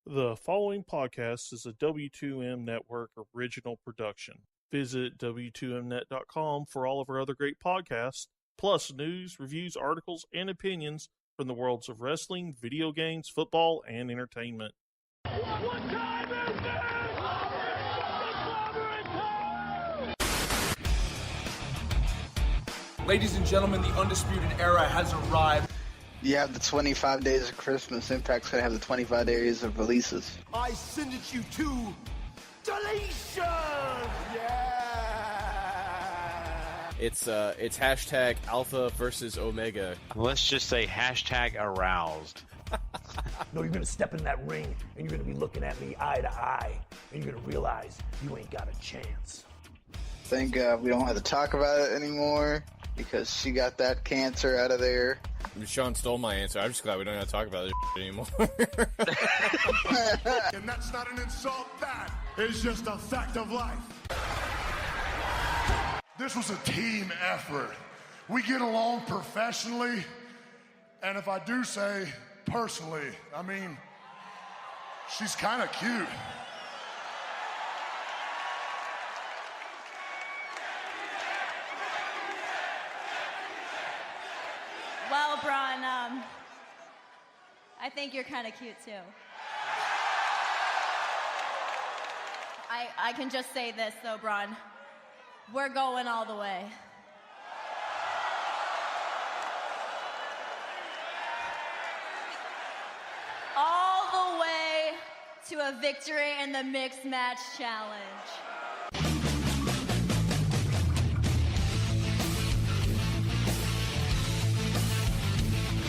The following podcast is a W2M Network original production. Visit W2Mnet.com for all of our other great podcasts, plus news, reviews, articles, and opinions from the worlds of wrestling, video games, football, and entertainment. What time is it? Ladies and gentlemen, the Undisputed Era has arrived. You have the 25 days of Christmas. Impact's going to have the 25 days of releases. I send it you to deletion! Yeah! It's hashtag Alpha versus Omega. Let's just say hashtag aroused. No, you're going to step in that ring, and you're going to be looking at me eye to eye, and you're going to realize you ain't got a chance. Thank God we don't have to talk about it anymore, because she got that cancer out of there. Sean stole my answer. I'm just glad we don't have to talk about this anymore. And that's not an insult. That is just a fact of life. This was a team effort. We get along professionally, and if I do say personally, I mean, she's kind of cute. Well, Braun, I think you're kind of cute, too. I can just say this, though, Braun. We're going all the way. All the way to a victory in the Mixed Match Challenge.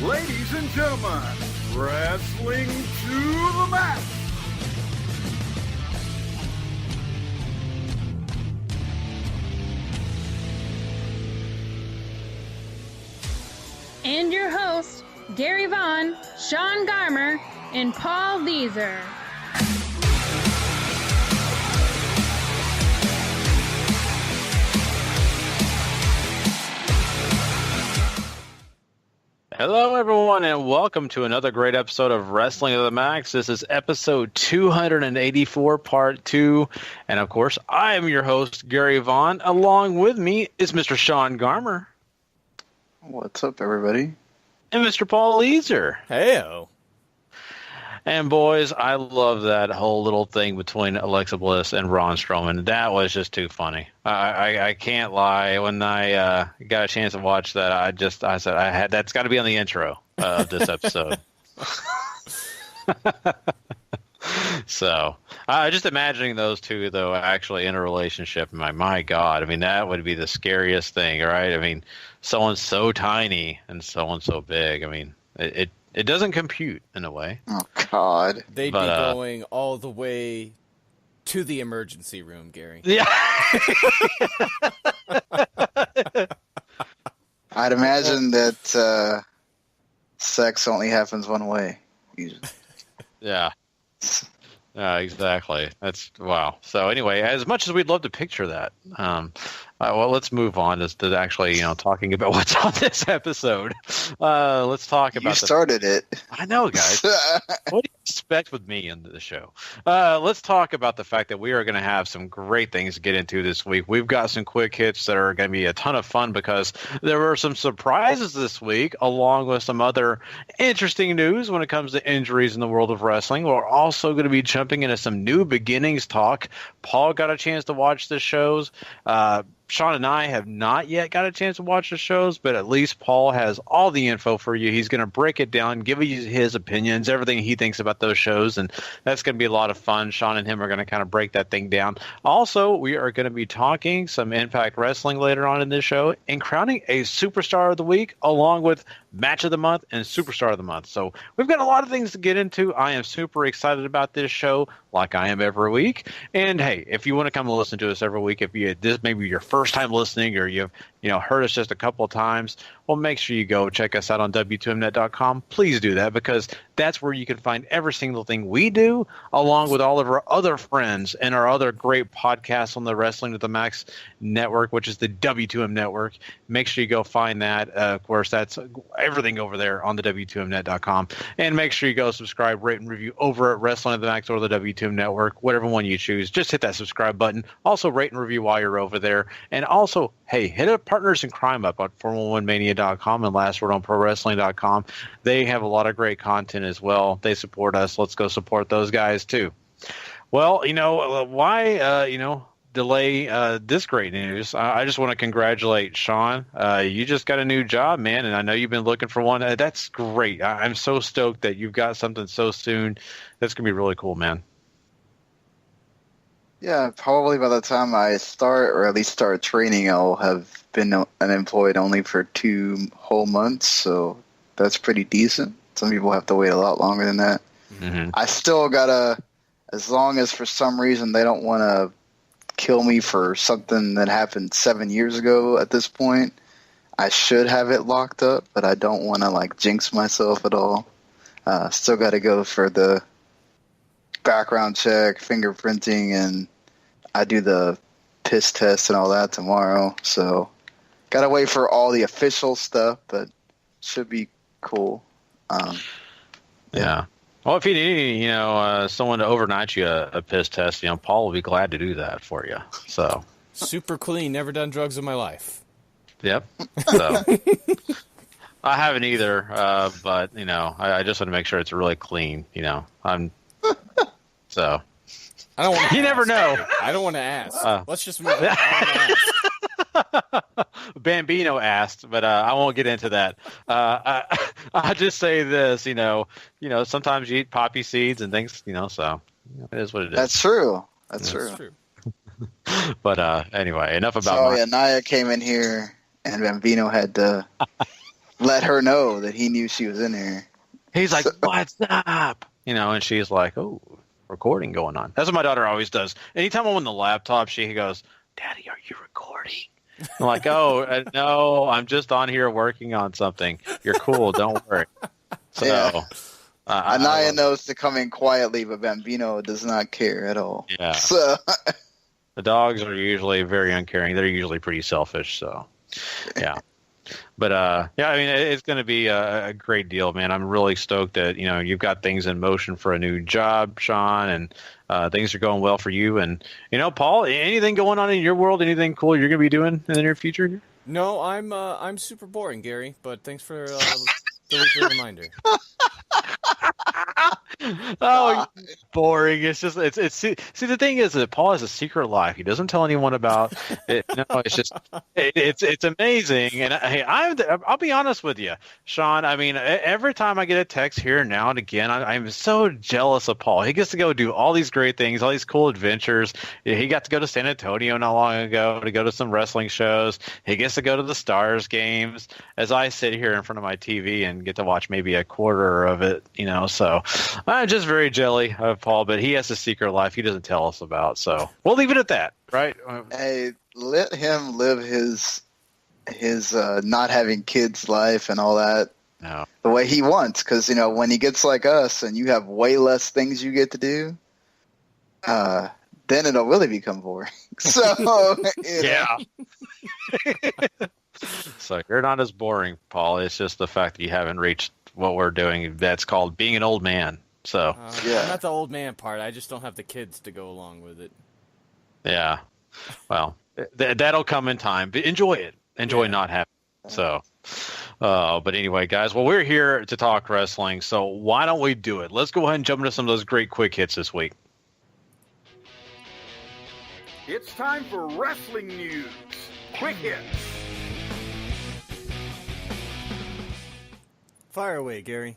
Ladies and gentlemen, wrestling to the mat. And your hosts, Gary Vaughan, Sean Garmer, and Paul Leazar. Hello, everyone, and welcome to another great episode of Wrestling to the Max. This is episode 284, part 2. And, of course, I am your host, Gary Vaughan. Along with me is Mr. Sean Garmer. What's up, everybody? And Mr. Paul Leazar. Hey-o. And, boys, I love that whole little thing between Alexa Bliss and Braun Strowman. That was just too funny. I can't lie. When I got a chance to watch that, I said, that's got to be on the intro of this episode. So, just imagining those two, though, actually in a relationship, my God, I mean, that would be the scariest thing, right? I mean, someone's so tiny and someone so big. I mean, it doesn't compute in a way. Oh, God. They'd be going all the way to the emergency room, Gary. Yeah. I'd imagine that sex only happens one way, usually. Yeah. Yeah, exactly. That's wow. So anyway, as much as we'd love to picture that, well, let's move on to actually, talking about what's on this episode. Let's talk about. You started it. I know, guys. What do you expect with me in the show? Let's talk about the fact that we are going to have some great things to get into this week. We've got some quick hits that are going to be a ton of fun because there were some surprises this week, along with some other interesting news when it comes to injuries in the world of wrestling. We're also going to be jumping into some new beginnings talk. Paul got a chance to watch the shows. Sean and I have not yet got a chance to watch the shows, but at least Paul has all the info for you. He's going to break it down, give you his opinions, everything he thinks about those shows, and that's going to be a lot of fun. Sean and him are going to kind of break that thing down. Also, we are going to be talking some Impact Wrestling later on in this show and crowning a Superstar of the Week along with Match of the Month and Superstar of the Month. So we've got a lot of things to get into. I am super excited about this show, like I am every week. And hey, if you want to come and listen to us every week, if this may be your first time listening or you've heard us just a couple of times, well, make sure you go check us out on W2Mnet.com. Please do that, because that's where you can find every single thing we do, along with all of our other friends and our other great podcasts on the Wrestling to the Max network, which is the W2M network. Make sure you go find that. Of course, that's everything over there on the W2Mnet.com. And make sure you go subscribe, rate, and review over at Wrestling to the Max or the W2M network, whatever one you choose. Just hit that subscribe button. Also, rate and review while you're over there. And also, hey, hit up Partners in Crime up on Formula1Mania.com and Last Word on ProWrestling.com. They have a lot of great content as well. They support us. Let's go support those guys too. Well, why delay this great news? I just want to congratulate Sean. You just got a new job, man, and I know you've been looking for one. That's great. I'm so stoked that you've got something so soon. That's gonna be really cool, man. Yeah, probably by the time I start, or at least start training, I'll have been unemployed only for 2 whole months, so that's pretty decent. Some people have to wait a lot longer than that. Mm-hmm. I still gotta, as long as for some reason they don't want to kill me for something that happened 7 years ago at this point, I should have it locked up, but I don't want to jinx myself at all. Still got to go for the background check, fingerprinting, and I do the piss test and all that tomorrow. So gotta wait for all the official stuff, but should be cool. Yeah. Well, if you need, someone to overnight you a piss test, Paul will be glad to do that for you. So super clean, never done drugs in my life. Yep. So I haven't either, but I just want to make sure it's really clean. So I don't want. You never know. I don't want to ask. Let's just move on. Bambino asked, but I won't get into that. I'll just say this, sometimes you eat poppy seeds and things, so it is what it is. That's true. That's true. But anyway, enough about. So Naya came in here, and Bambino had to let her know that he knew she was in here. He's like, "What's up?" And she's like, "Oh, recording going on." That's what my daughter always does. Anytime I'm on the laptop, she goes, "Daddy, are you recording?" I'm like, "Oh, no, I'm just on here working on something. You're cool. Don't worry." So, yeah. Anaya knows to come in quietly, but Bambino does not care at all. Yeah. So the dogs are usually very uncaring. They're usually pretty selfish. So, yeah. But it's going to be a great deal, man. I'm really stoked that you've got things in motion for a new job, Sean, and things are going well for you. And Paul, anything going on in your world? Anything cool you're going to be doing in the near future? No, I'm super boring, Gary. But thanks for the weekly reminder. Oh, boring. It's just it's see the thing is that Paul has a secret life he doesn't tell anyone about. It's just it's amazing. And I'll be honest with you, Sean. I mean, every time I get a text here now and again, I'm so jealous of Paul. He gets to go do all these great things, all these cool adventures. He got to go to San Antonio not long ago to go to some wrestling shows. He gets to go to the Stars games. As I sit here in front of my TV and get to watch maybe a quarter of it, So I'm just very jelly of Paul, but he has a secret life he doesn't tell us about. So we'll leave it at that, right? Hey, let him live his not having kids life and all that the way he wants. Because, when he gets like us and you have way less things you get to do, then it'll really become boring. So, yeah. So you're not as boring, Paul. It's just the fact that you haven't reached what we're doing. That's called being an old man. So not the old man part. I just don't have the kids to go along with it. Yeah. Well, that'll come in time. But enjoy it. Enjoy not having it. So, but anyway, guys, well, we're here to talk wrestling. So why don't we do it? Let's go ahead and jump into some of those great quick hits this week. It's time for wrestling news. Quick hits. Fire away, Gary.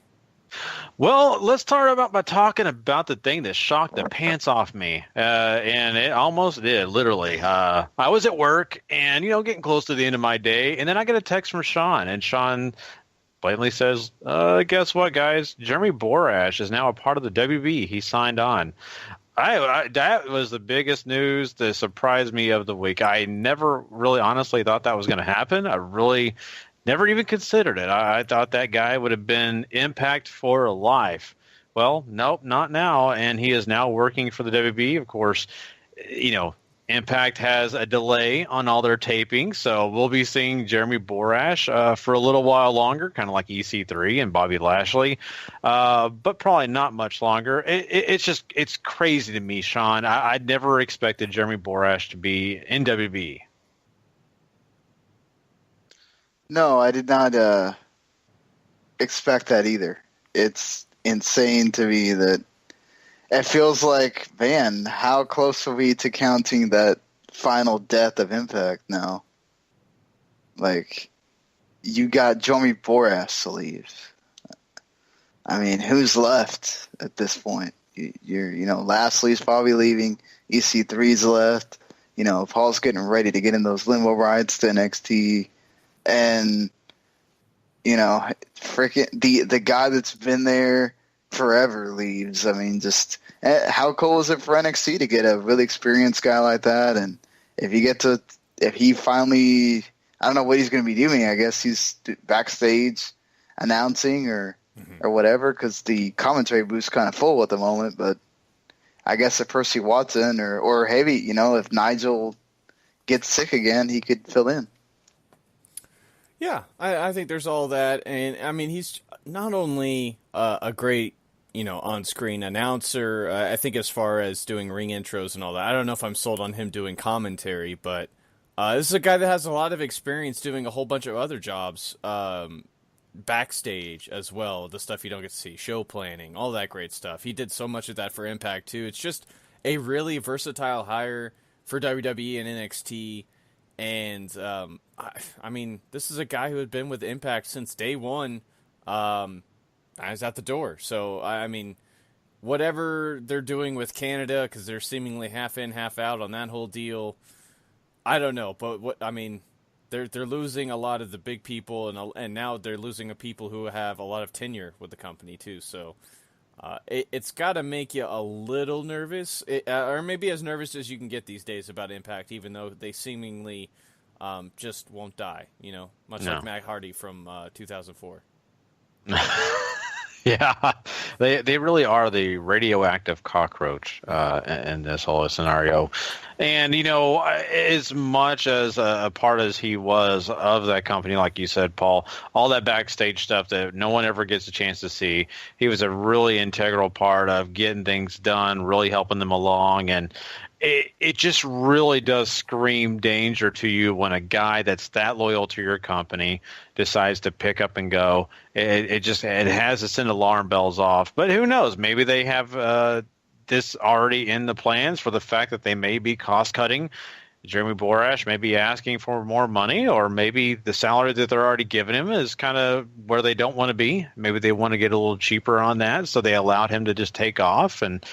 Well, let's start by talking about the thing that shocked the pants off me, and it almost did, literally. I was at work, and getting close to the end of my day, and then I get a text from Sean, and Sean blatantly says, "Guess what, guys? Jeremy Borash is now a part of the WWE. He signed on." That was the biggest news that surprised me of the week. I never really honestly thought that was going to happen. I really Never even considered it. I thought that guy would have been Impact for life. Well, nope, not now. And he is now working for the WWE. Of course, Impact has a delay on all their taping, so we'll be seeing Jeremy Borash for a little while longer, kind of like EC3 and Bobby Lashley, but probably not much longer. It's crazy to me, Sean. I never expected Jeremy Borash to be in WWE. No, I did not expect that either. It's insane to me that it feels like, man, how close are we to counting that final death of Impact now? Like, you got Jeremy Borash to leave. I mean, who's left at this point? Lashley's probably leaving. EC3's left. Paul's getting ready to get in those limo rides to NXT. And, freaking the guy that's been there forever leaves. I mean, just how cool is it for NXT to get a really experienced guy like that? And if he finally, I don't know what he's going to be doing. I guess he's backstage announcing or whatever, because the commentary booth's kind of full at the moment. But I guess if Percy Watson or Heavy, if Nigel gets sick again, he could fill in. Yeah, I think there's all that, and I mean, he's not only a great, on-screen announcer. I think as far as doing ring intros and all that, I don't know if I'm sold on him doing commentary, but this is a guy that has a lot of experience doing a whole bunch of other jobs, backstage as well, the stuff you don't get to see, show planning, all that great stuff. He did so much of that for Impact, too. It's just a really versatile hire for WWE and NXT. And, I mean, this is a guy who had been with Impact since day one. I was at the door. So, I mean, whatever they're doing with Canada, because they're seemingly half in, half out on that whole deal, I don't know. But, they're losing a lot of the big people, and now they're losing people who have a lot of tenure with the company, too. So, it's got to make you a little nervous, or maybe as nervous as you can get these days about Impact, even though they seemingly just won't die, much like Matt Hardy from 2004. Yeah, they really are the radioactive cockroach in this whole scenario. And, as much as a part as he was of that company, like you said, Paul, all that backstage stuff that no one ever gets a chance to see, he was a really integral part of getting things done, really helping them along. And it just really does scream danger to you when a guy that's that loyal to your company decides to pick up and go. It has to send alarm bells off. But who knows? Maybe they have this already in the plans for the fact that they may be cost cutting. Jeremy Borash may be asking for more money, or maybe the salary that they're already giving him is kind of where they don't want to be. Maybe they want to get a little cheaper on that, so they allowed him to just take off. And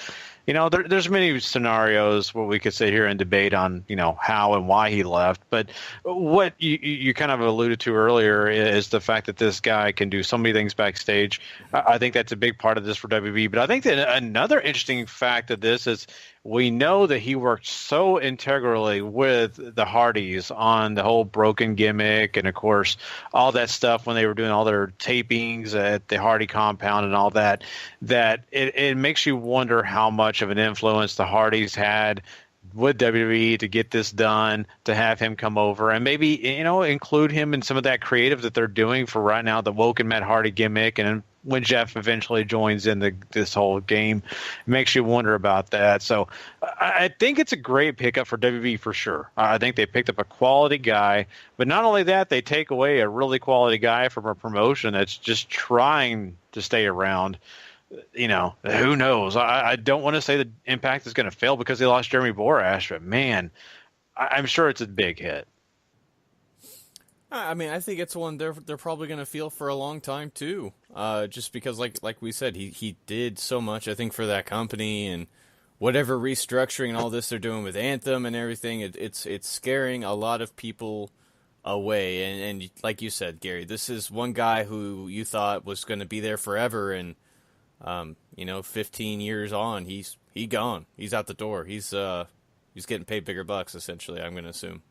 there's many scenarios where we could sit here and debate on, how and why he left. But what you kind of alluded to earlier is the fact that this guy can do so many things backstage. I think that's a big part of this for WWE. But I think that another interesting fact of this is we know that he worked so integrally with the Hardys on the whole broken gimmick and, of course, all that stuff when they were doing all their tapings at the Hardy compound and all that, that it makes you wonder how much of an influence the Hardys had with WWE to get this done, to have him come over and maybe, include him in some of that creative that they're doing for right now, the Woken Matt Hardy gimmick. And when Jeff eventually joins in this whole game, it makes you wonder about that. So I think it's a great pickup for WWE for sure. I think they picked up a quality guy, but not only that, they take away a really quality guy from a promotion that's just trying to stay around. Who knows? I don't want to say that Impact is going to fail because they lost Jeremy Borash, but man, I'm sure it's a big hit. I mean, I think it's one they're probably going to feel for a long time too. Just because, like we said, he did so much, I think, for that company, and whatever restructuring and all this they're doing with Anthem and everything, it's scaring a lot of people away. And like you said, Gary, this is one guy who you thought was going to be there forever, and 15 years on, he's gone. He's out the door. He's getting paid bigger bucks, essentially, I'm going to assume.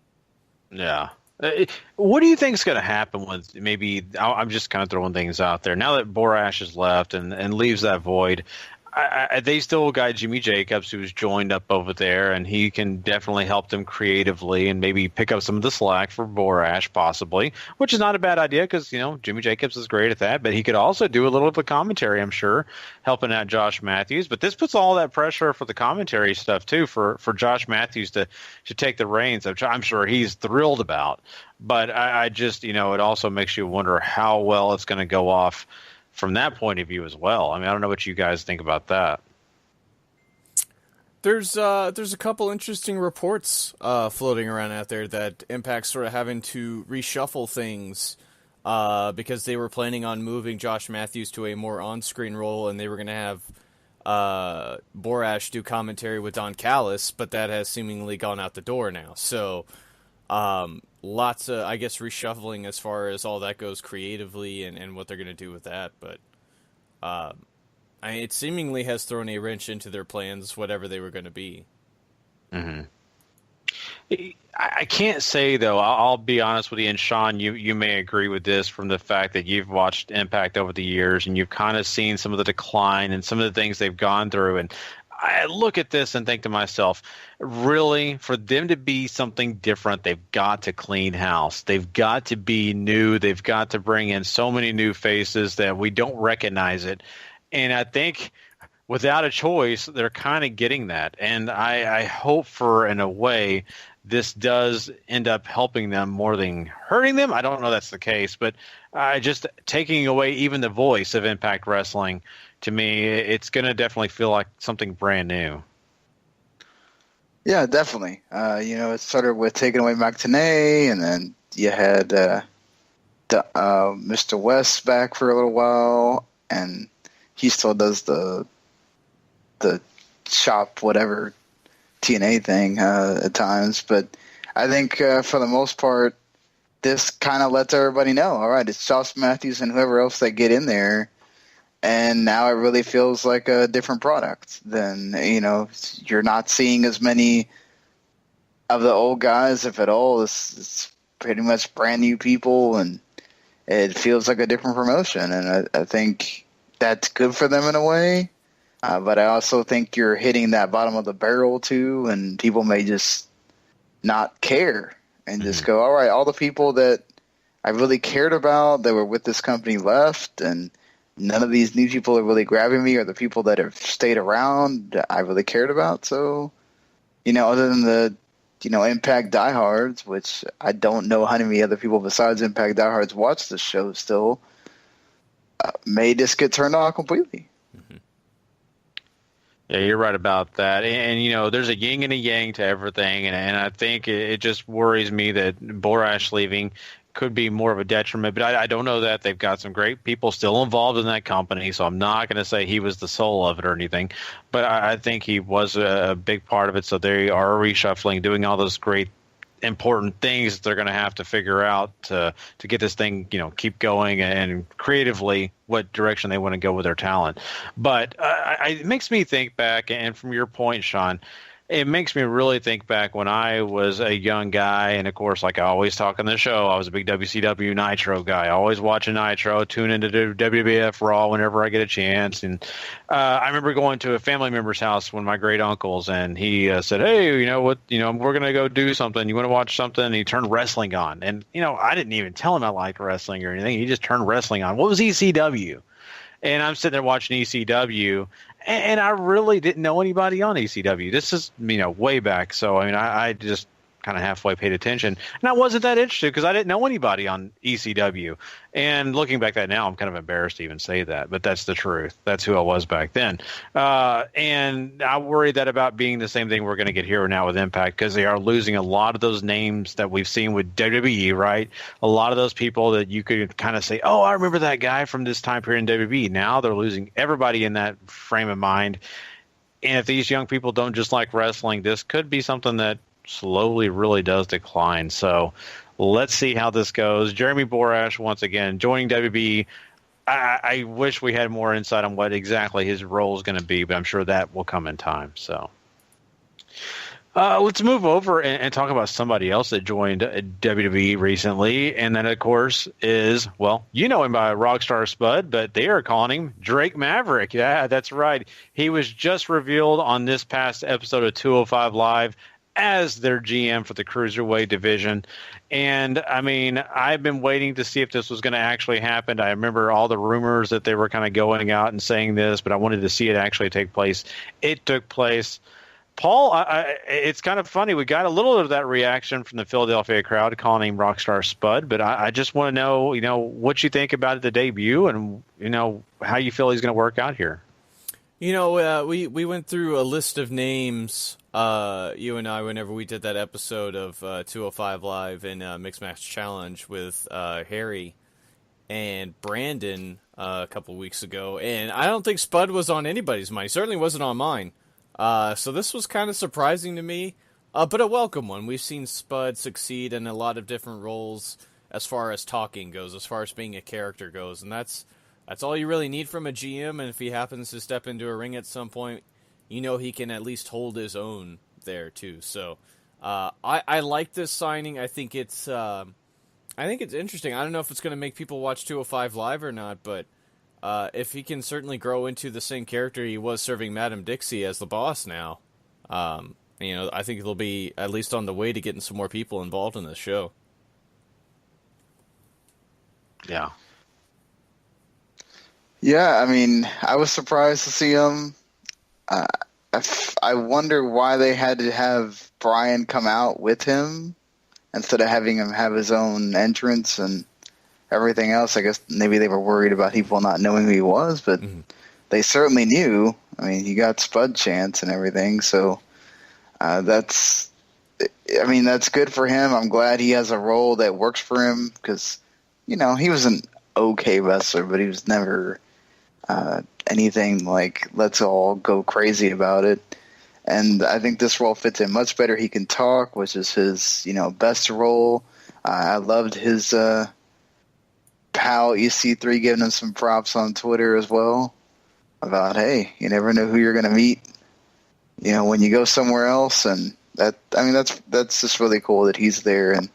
Yeah. What do you think is going to happen with maybe? I'm just kind of throwing things out there now that Borash has left and leaves that void. They still got Jimmy Jacobs, who's joined up over there, and he can definitely help them creatively and maybe pick up some of the slack for Borash, possibly, which is not a bad idea because, Jimmy Jacobs is great at that, but he could also do a little bit of commentary, I'm sure, helping out Josh Matthews. But this puts all that pressure for the commentary stuff, too, for Josh Matthews to take the reins, which I'm sure he's thrilled about. But I just, it also makes you wonder how well it's going to go off from that point of view as well. I mean, I don't know what you guys think about that. There's a couple interesting reports floating around out there that Impact's sort of having to reshuffle things because they were planning on moving Josh Matthews to a more on-screen role, and they were going to have Borash do commentary with Don Callis, but that has seemingly gone out the door now. So lots of, I guess, reshuffling as far as all that goes creatively and what they're going to do with that. But it seemingly has thrown a wrench into their plans, whatever they were going to be. Mm-hmm. I can't say, though, I'll be honest with you, and Sean, you may agree with this from the fact that you've watched Impact over the years and you've kind of seen some of the decline and some of the things they've gone through. And I look at this and think to myself, really, for them to be something different, they've got to clean house. They've got to be new. They've got to bring in so many new faces that we don't recognize it. And I think without a choice, they're kind of getting that. And I hope for, in a way, this does end up helping them more than hurting them. I don't know that's the case, but just taking away even the voice of Impact Wrestling, to me, it's going to definitely feel like something brand new. Yeah, definitely. It started with taking away McTenay, and then you had Mr. West back for a little while, and he still does the shop whatever TNA thing at times. But I think for the most part, this kind of lets everybody know, all right, it's Josh Matthews and whoever else they get in there. And now it really feels like a different product than, you're not seeing as many of the old guys, if at all. It's pretty much brand new people, and it feels like a different promotion. And I think that's good for them in a way. But I also think you're hitting that bottom of the barrel, too, and people may just not care and just go, all right, all the people that I really cared about that were with this company left, and none of these new people are really grabbing me, or the people that have stayed around that I really cared about. So, other than the, Impact diehards, which I don't know how many other people besides Impact diehards watch this show still, may just get turned off completely. Mm-hmm. Yeah, you're right about that. And there's a yin and a yang to everything. And I think it just worries me that Borash leaving could be more of a detriment, but I don't know that. They've got some great people still involved in that company, so I'm not going to say he was the soul of it or anything, but I think he was a big part of it. So they are reshuffling, doing all those great important things that they're going to have to figure out to get this thing, keep going, and creatively what direction they want to go with their talent. But it makes me think back, and from your point, Sean, it makes me really think back when I was a young guy, and of course, like I always talk on the show, I was a big WCW Nitro guy, always watching Nitro, tune into WWF Raw whenever I get a chance. And I remember going to a family member's house, one of my great uncles, and he said, hey, we're going to go do something. You want to watch something? And he turned wrestling on. And, I didn't even tell him I liked wrestling or anything. He just turned wrestling on. What was ECW? And I'm sitting there watching ECW, and I really didn't know anybody on ECW. This is, way back. So, I just kind of halfway paid attention. And I wasn't that interested because I didn't know anybody on ECW. And looking back at that now, I'm kind of embarrassed to even say that. But that's the truth. That's who I was back then. And I worry that about being the same thing we're going to get here now with Impact, because they are losing a lot of those names that we've seen with WWE, right? A lot of those people that you could kind of say, oh, I remember that guy from this time period in WWE. Now they're losing everybody in that frame of mind. And if these young people don't just like wrestling, this could be something that slowly really does decline. So let's see how this goes. Jeremy Borash, once again, joining WB. I wish we had more insight on what exactly his role is going to be, but I'm sure that will come in time. So, Let's move over and talk about somebody else that joined WWE recently, and that, of course, is, well, you know him by Rockstar Spud, but they are calling him Drake Maverick. Yeah, that's right. He was just revealed on this past episode of 205 Live as their GM for the Cruiserweight division. And, I mean, I've been waiting to see if this was going to actually happen. I remember all the rumors that they were kind of going out and saying this, but I wanted to see it actually take place. It took place. Paul, it's kind of funny. We got a little of that reaction from the Philadelphia crowd calling him Rockstar Spud, but I just want to know, what you think about the debut and, how you feel he's going to work out here. We went through a list of names, you and I, whenever we did that episode of 205 Live and Mixed Match Challenge with Harry and Brandon a couple weeks ago, and I don't think Spud was on anybody's mind. He certainly wasn't on mine. So this was kind of surprising to me, but a welcome one. We've seen Spud succeed in a lot of different roles as far as talking goes, as far as being a character goes, and that's all you really need from a GM, and if he happens to step into a ring at some point, he can at least hold his own there too. So I like this signing. I think it's interesting. I don't know if it's going to make people watch 205 Live or not, but if he can certainly grow into the same character he was serving Madam Dixie as the boss now, I think he'll be at least on the way to getting some more people involved in this show. Yeah. Yeah, I mean, I was surprised to see him. I wonder why they had to have Brian come out with him instead of having him have his own entrance and everything else. I guess maybe they were worried about people not knowing who he was, but they certainly knew. I mean, he got Spud chants and everything, so that's good for him. I'm glad he has a role that works for him because, he was an okay wrestler, but he was never anything like let's all go crazy about it. And I think this role fits him much better. He can talk, which is his, best role. I loved his pal EC3 giving him some props on Twitter as well about, hey, you never know who you're going to meet, when you go somewhere else. And that's just really cool that he's there. And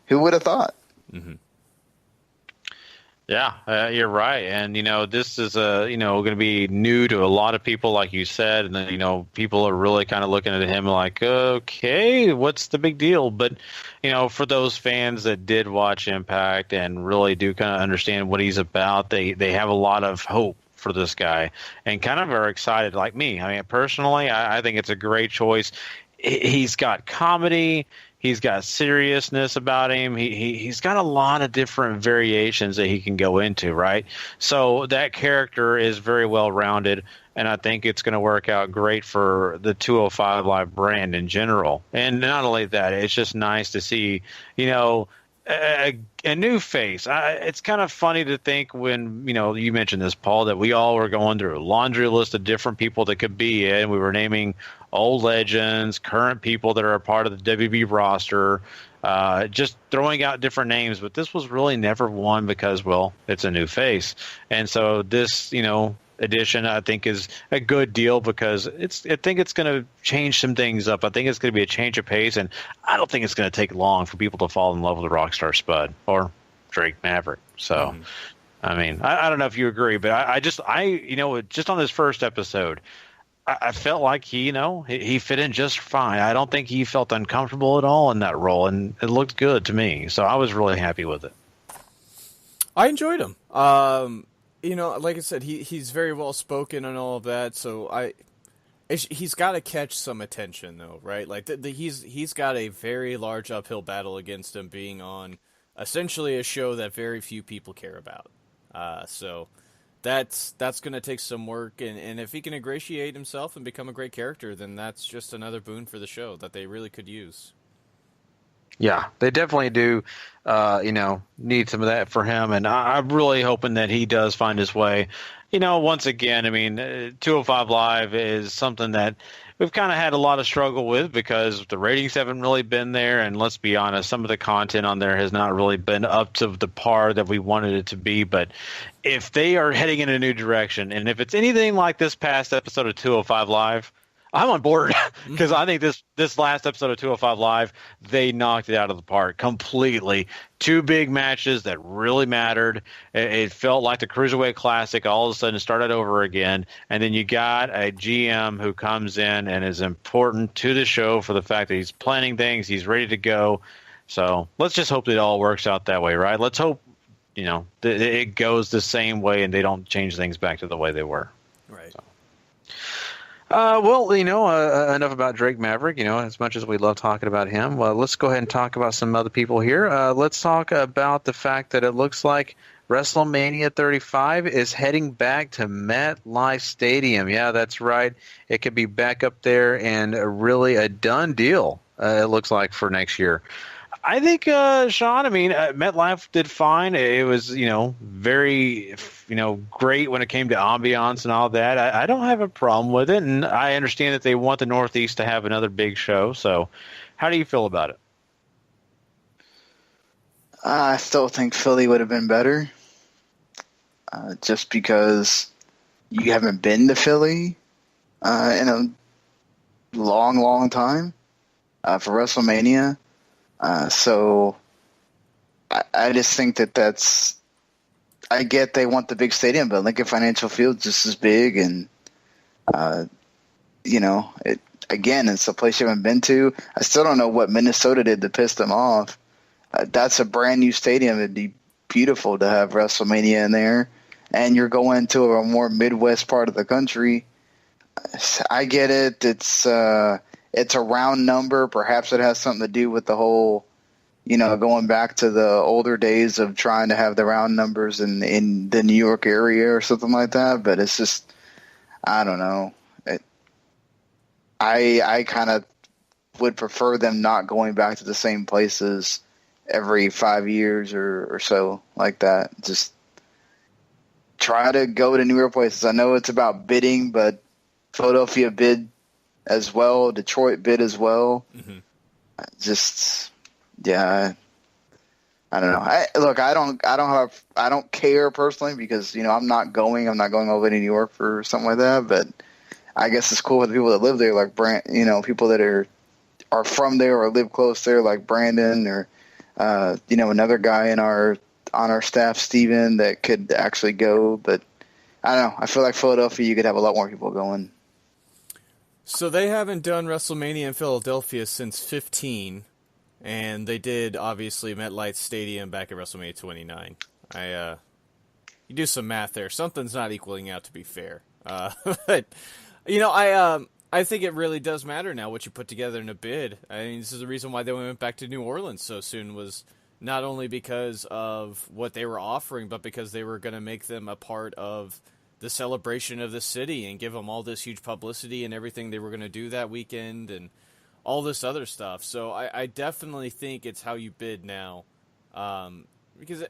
who would have thought? Mm-hmm. Yeah, you're right. And, this is, going to be new to a lot of people, like you said. And then, people are really kind of looking at him like, okay, what's the big deal? But, for those fans that did watch Impact and really do kind of understand what he's about, they have a lot of hope for this guy and kind of are excited like me. I mean, personally, I think it's a great choice. He's got comedy. He's got seriousness about him. He's got a lot of different variations that he can go into, right? So that character is very well rounded, and I think it's going to work out great for the 205 Live brand in general. And not only that, it's just nice to see, a new face. It's kind of funny to think when, you mentioned this, Paul, that we all were going through a laundry list of different people that could be in. We were naming old legends, current people that are a part of the WB roster, just throwing out different names. But this was really never one because, well, it's a new face. And so this, edition, I think, is a good deal because I think it's going to change some things up. I think it's going to be a change of pace, and I don't think it's going to take long for people to fall in love with the Rockstar Spud or Drake Maverick. So, I mean, I don't know if you agree, but I just on this first episode, I felt like he fit in just fine. I don't think he felt uncomfortable at all in that role, and it looked good to me. So I was really happy with it. I enjoyed him. Like I said, he's very well spoken and all of that. So he's got to catch some attention though, right? Like he's got a very large uphill battle against him being on essentially a show that very few people care about. So that's going to take some work, and if he can ingratiate himself and become a great character, then that's just another boon for the show that they really could use. Yeah, they definitely do, need some of that for him, and I'm really hoping that he does find his way. Once again, I mean, 205 Live is something that we've kind of had a lot of struggle with because the ratings haven't really been there, and let's be honest, some of the content on there has not really been up to the par that we wanted it to be. But if they are heading in a new direction, and if it's anything like this past episode of 205 Live, I'm on board because I think this last episode of 205 Live, they knocked it out of the park completely. 2 big matches that really mattered. It felt like the Cruiserweight Classic all of a sudden started over again. And then you got a GM who comes in and is important to the show for the fact that he's planning things, he's ready to go. So let's just hope that it all works out that way, right? Let's hope, it goes the same way and they don't change things back to the way they were. Right. So. Enough about Drake Maverick. As much as we love talking about him, let's go ahead and talk about some other people here. Let's talk about the fact that it looks like WrestleMania 35 is heading back to MetLife Stadium. Yeah, that's right. It could be back up there and really a done deal, it looks like, for next year. I think, Sean, MetLife did fine. It was, very, great when it came to ambiance and all that. I don't have a problem with it, and I understand that they want the Northeast to have another big show. So how do you feel about it? I still think Philly would have been better, just because you haven't been to Philly in a long, long time for WrestleMania. So I just think that's, I get they want the big stadium, but Lincoln Financial Field just as big, and it's a place you haven't been to. I still don't know what Minnesota did to piss them off. That's a brand new stadium. It'd be beautiful to have WrestleMania in there, and you're going to a more Midwest part of the country. I get it. It's a round number. Perhaps it has something to do with the whole, going back to the older days of trying to have the round numbers in the New York area or something like that. But it's just, I don't know. I kind of would prefer them not going back to the same places every 5 years or so like that. Just try to go to newer places. I know it's about bidding, but Philadelphia bid as well. Detroit bid as well. Mm-hmm. I don't know. I don't care personally because, I'm not going over to New York for something like that, but I guess it's cool with the people that live there, like people that are from there or live close there, like Brandon or, another guy on our staff, Steven, that could actually go. But I don't know. I feel like Philadelphia, you could have a lot more people going. So they haven't done WrestleMania in Philadelphia since 15, and they did, obviously, MetLife Stadium back at WrestleMania 29. You do some math there. Something's not equaling out, to be fair. But, I think it really does matter now what you put together in a bid. I mean, this is the reason why they went back to New Orleans so soon, was not only because of what they were offering, but because they were going to make them a part of the celebration of the city and give them all this huge publicity and everything they were going to do that weekend and all this other stuff. So I definitely think it's how you bid now. Because,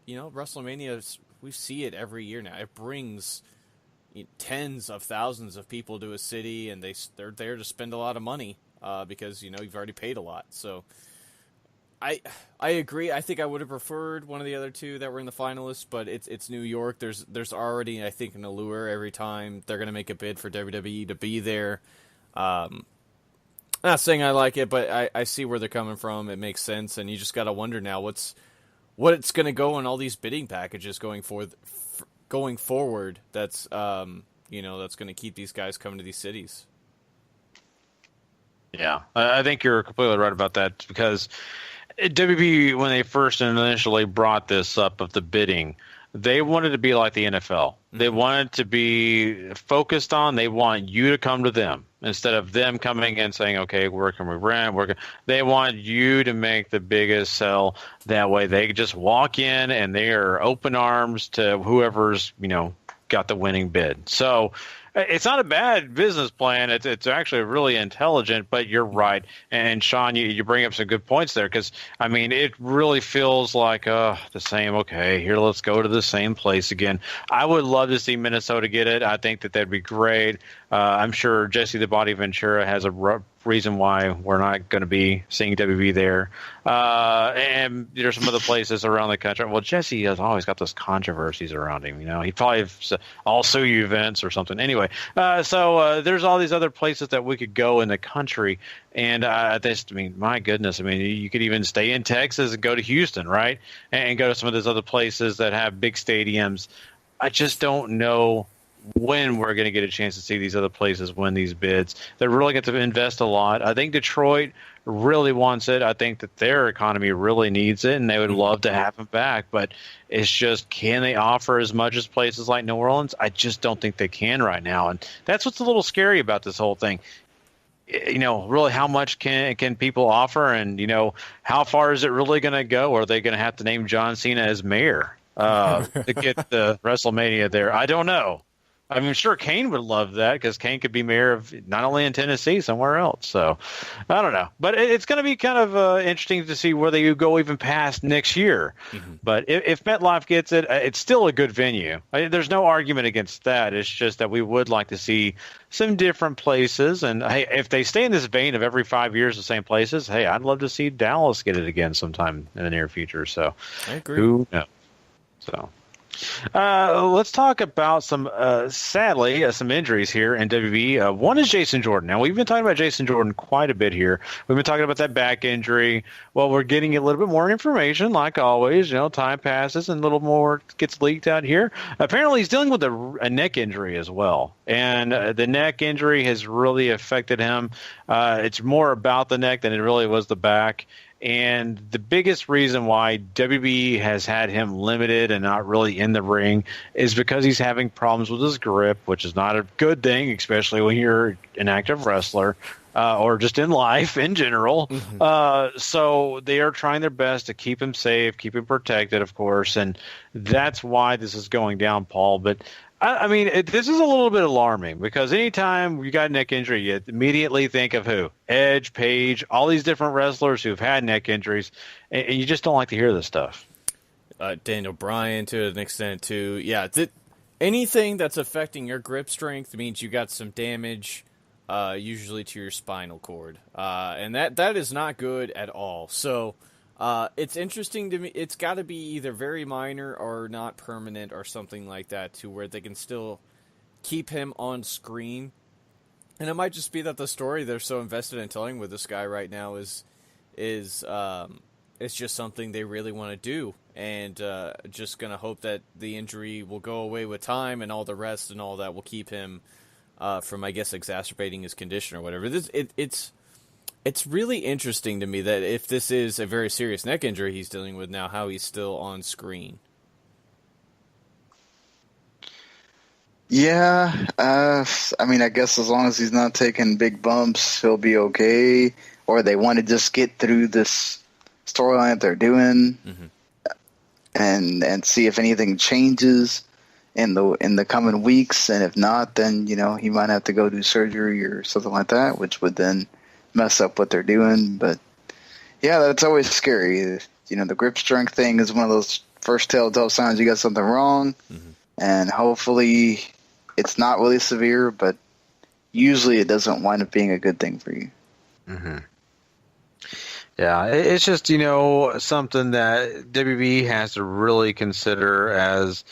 WrestleMania, we see it every year now. It brings tens of thousands of people to a city, and they're there to spend a lot of money because, you've already paid a lot. So I agree. I think I would have preferred one of the other two that were in the finalists, but it's New York. There's already, I think, an allure every time they're going to make a bid for WWE to be there. I'm not saying I like it, but I see where they're coming from. It makes sense, and you just got to wonder now what it's going to go in all these bidding packages going forward. That's that's going to keep these guys coming to these cities. Yeah, I think you're completely right about that because WB, when they first initially brought this up of the bidding, they wanted to be like the NFL. They wanted to be focused on, they want you to come to them instead of them coming and saying, okay, where can we rent? They want you to make the biggest sell. That way they can just walk in and they are open arms to whoever's, got the winning bid. So it's not a bad business plan. It's actually really intelligent, but you're right. And Sean, you bring up some good points there because, it really feels like the same, okay, here, let's go to the same place again. I would love to see Minnesota get it. I think that'd be great. I'm sure Jesse the Body Ventura has a reason why we're not going to be seeing WWE there. And there's some other places around the country. Well, Jesse has always got those controversies around him. He probably I'll sue you events or something. Anyway, so there's all these other places that we could go in the country. And my goodness, you could even stay in Texas and go to Houston, right? And go to some of those other places that have big stadiums. I just don't know when we're going to get a chance to see these other places win these bids. They're really going to invest a lot. I think Detroit really wants it. I think that their economy really needs it, and they would love to have them back. But it's just, can they offer as much as places like New Orleans? I just don't think they can right now. And that's what's a little scary about this whole thing. Really, how much can people offer, and how far is it really going to go? Are they going to have to name John Cena as mayor to get the WrestleMania there? I don't know. I'm sure Kane would love that, because Kane could be mayor of not only in Tennessee, somewhere else. So I don't know, but it's going to be kind of interesting to see where they go even past next year. Mm-hmm. But if MetLife gets it, it's still a good venue. There's no argument against that. It's just that we would like to see some different places. And hey, if they stay in this vein of every 5 years the same places, hey, I'd love to see Dallas get it again sometime in the near future. So I agree. Who knows? So. Let's talk about sadly, some injuries here in WWE. One is Jason Jordan. Now, we've been talking about Jason Jordan quite a bit here. We've been talking about that back injury. Well, we're getting a little bit more information, like always. Time passes and a little more gets leaked out here. Apparently, he's dealing with a neck injury as well. And the neck injury has really affected him. It's more about the neck than it really was the back. And the biggest reason why WB has had him limited and not really in the ring is because he's having problems with his grip, which is not a good thing, especially when you're an active wrestler or just in life in general. Mm-hmm. So they are trying their best to keep him safe, keep him protected, of course. And that's why this is going down, Paul. But this is a little bit alarming, because anytime you got a neck injury, you immediately think of who? Edge, Page, all these different wrestlers who've had neck injuries, and you just don't like to hear this stuff. Daniel Bryan, to an extent, too. Yeah, anything that's affecting your grip strength means you got some damage, usually to your spinal cord, and that is not good at all. So it's interesting to me. It's got to be either very minor or not permanent or something like that, to where they can still keep him on screen. And it might just be that the story they're so invested in telling with this guy right now is it's just something they really want to do, and just gonna hope that the injury will go away with time, and all the rest and all that will keep him from, I guess, exacerbating his condition or whatever. It's really interesting to me that if this is a very serious neck injury he's dealing with now, how he's still on screen. Yeah, I guess as long as he's not taking big bumps, he'll be okay. Or they want to just get through this storyline that they're doing, mm-hmm. and see if anything changes in the coming weeks. And if not, then he might have to go do surgery or something like that, which would then mess up what they're doing. But yeah, that's always scary. The grip strength thing is one of those first telltale signs you got something wrong. Mm-hmm. And hopefully it's not really severe, but usually it doesn't wind up being a good thing for you. Mm-hmm. Yeah, it's just, something that WB has to really consider as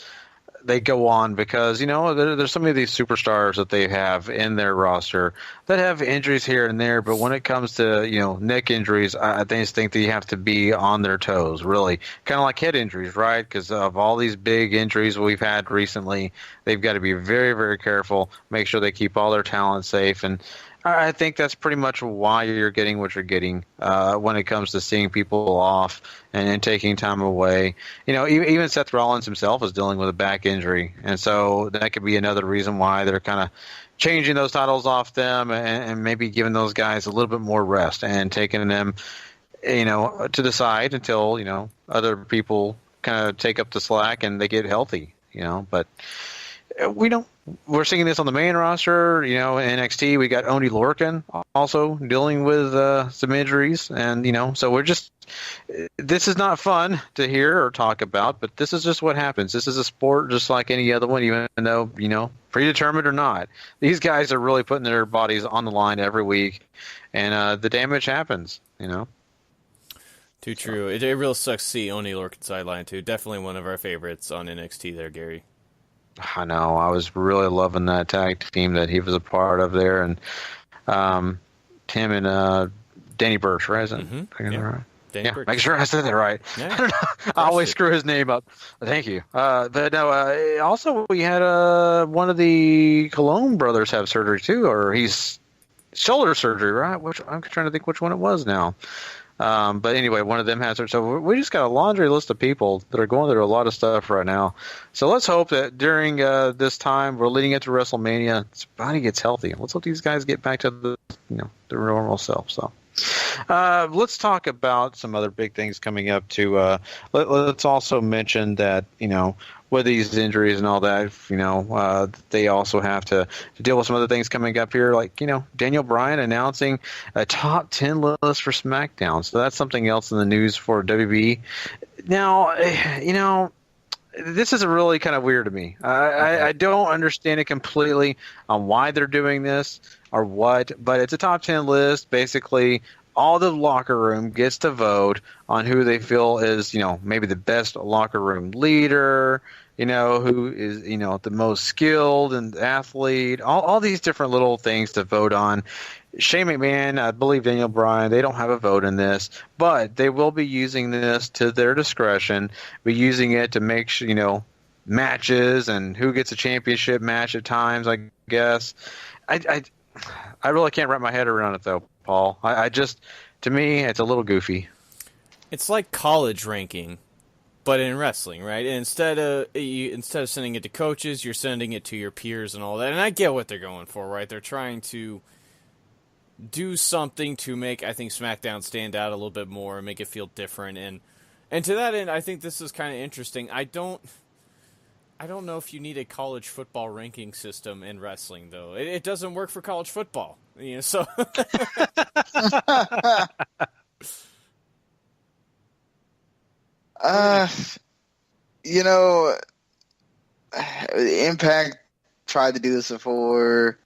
they go on, because there's so many of these superstars that they have in their roster that have injuries here and there, but when it comes to neck injuries, I just think that you have to be on their toes, really, kind of like head injuries, right? Because of all these big injuries we've had recently, they've got to be very, very careful, make sure they keep all their talent safe. And I think that's pretty much why you're getting what you're getting when it comes to seeing people off and taking time away. Even Seth Rollins himself is dealing with a back injury, and so that could be another reason why they're kind of changing those titles off them and maybe giving those guys a little bit more rest and taking them, to the side until other people kind of take up the slack and they get healthy. But we're seeing this on the main roster, in NXT. We got Oney Lorcan also dealing with some injuries, and so this is not fun to hear or talk about, but this is just what happens. This is a sport just like any other one, even though predetermined or not. These guys are really putting their bodies on the line every week, and the damage happens. Too true. It really sucks to see Oney Lorcan sideline too. Definitely one of our favorites on NXT there, Gary. I know. I was really loving that tag team that he was a part of there, and Tim and Danny Burch, right? Right? Danny Burch. Make sure I said that right. Yeah. I don't know. I always screw his name up. Thank you. But no. Also, we had one of the Cologne brothers have surgery too, or he's shoulder surgery, right? Which I'm trying to think which one it was now. But anyway, one of them has it. So we just got a laundry list of people that are going through a lot of stuff right now. So let's hope that during this time, we're leading into WrestleMania, his body gets healthy. Let's hope these guys get back to their normal self. So let's talk about some other big things coming up too. Let's also mention that, with these injuries and all that, they also have to deal with some other things coming up here, like, Daniel Bryan announcing a top 10 list for SmackDown. So that's something else in the news for WWE. Now, this is really kind of weird to me. I don't understand it completely on why they're doing this or what, but it's a top 10 list. Basically, all the locker room gets to vote on who they feel is, maybe the best locker room leader, who is, the most skilled and athlete, all these different little things to vote on. Shane McMahon, I believe Daniel Bryan, they don't have a vote in this, but they will be using this to their discretion, be using it to make sure, matches and who gets a championship match at times, I guess. I really can't wrap my head around it, though, Paul. To me, it's a little goofy. It's like college ranking, but in wrestling, right? And instead of sending it to coaches, you're sending it to your peers and all that. And I get what they're going for, right? They're trying to do something to make, I think, SmackDown stand out a little bit more and make it feel different. And to that end, I think this is kind of interesting. I don't know if you need a college football ranking system in wrestling, though. It doesn't work for college football, so. Impact tried to do this before.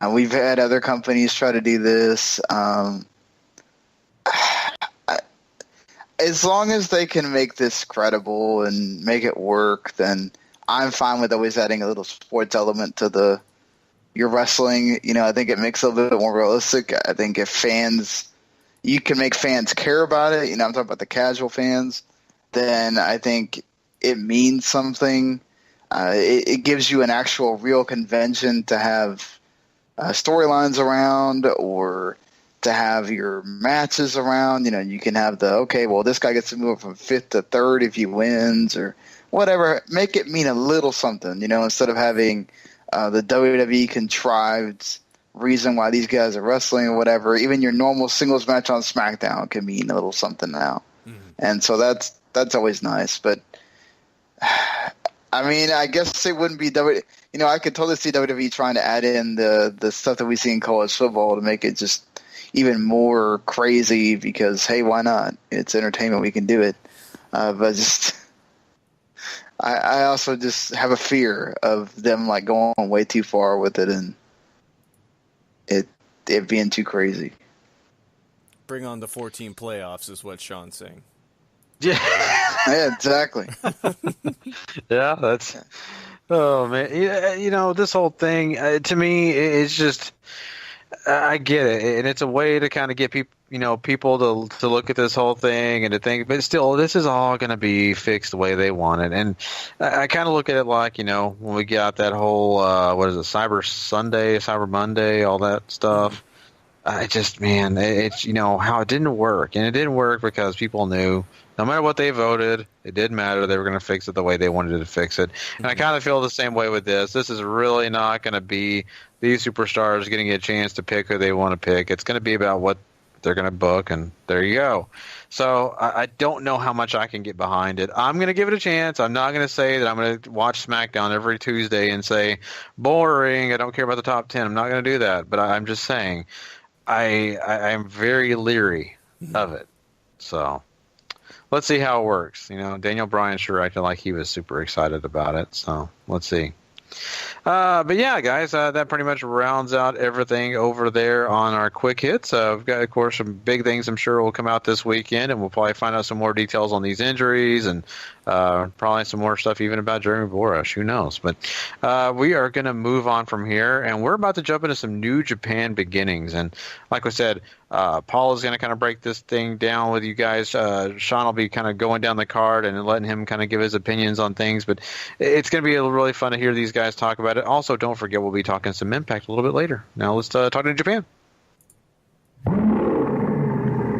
We've had other companies try to do this. As long as they can make this credible and make it work, then I'm fine with always adding a little sports element to your wrestling. I think it makes it a little bit more realistic. I think if you can make fans care about it, I'm talking about the casual fans, then I think it means something. It gives you an actual real convention to have storylines around, or to have your matches around. You can have this guy gets to move from 5th to 3rd if he wins, or whatever. Make it mean a little something, instead of having the WWE contrived reason why these guys are wrestling or whatever. Even your normal singles match on SmackDown can mean a little something now. Mm-hmm. And so that's always nice. But I guess it wouldn't be I could totally see WWE trying to add in the stuff that we see in college football to make it just even more crazy, because, hey, why not? It's entertainment. We can do it. But I also just have a fear of them going way too far with it, and it being too crazy. Bring on the 14 playoffs is what Sean's saying. Yeah. Yeah, exactly. Yeah, that's. Oh man, this whole thing to me, it's just. I get it, and it's a way to kind of get people to look at this whole thing and to think, but still, this is all going to be fixed the way they want it. And I kind of look at it like, when we got that whole Cyber Sunday, Cyber Monday, all that stuff. It's how it didn't work, and it didn't work because people knew no matter what they voted, it didn't matter. They were going to fix it the way they wanted to fix it. And I kind of feel the same way with this. This is really not going to be these superstars getting a chance to pick who they want to pick. It's going to be about what they're going to book, and there you go. So I don't know how much I can get behind it. I'm going to give it a chance. I'm not going to say that I'm going to watch SmackDown every Tuesday and say, boring, I don't care about the top 10. I'm not going to do that. But I'm just saying, I'm very leery of it. So let's see how it works. Daniel Bryan sure acted like he was super excited about it. So let's see. But yeah, guys, that pretty much rounds out everything over there on our quick hits. We've got, of course, some big things I'm sure will come out this weekend, and we'll probably find out some more details on these injuries and probably some more stuff even about Jeremy Borash. Who knows? But we are going to move on from here, and we're about to jump into some New Japan beginnings. And like I said, Paul is going to kind of break this thing down with you guys. Sean will be kind of going down the card and letting him kind of give his opinions on things. But it's going to be really fun to hear these guys talk about it. Also, don't forget we'll be talking some Impact a little bit later. Now let's talk to Japan.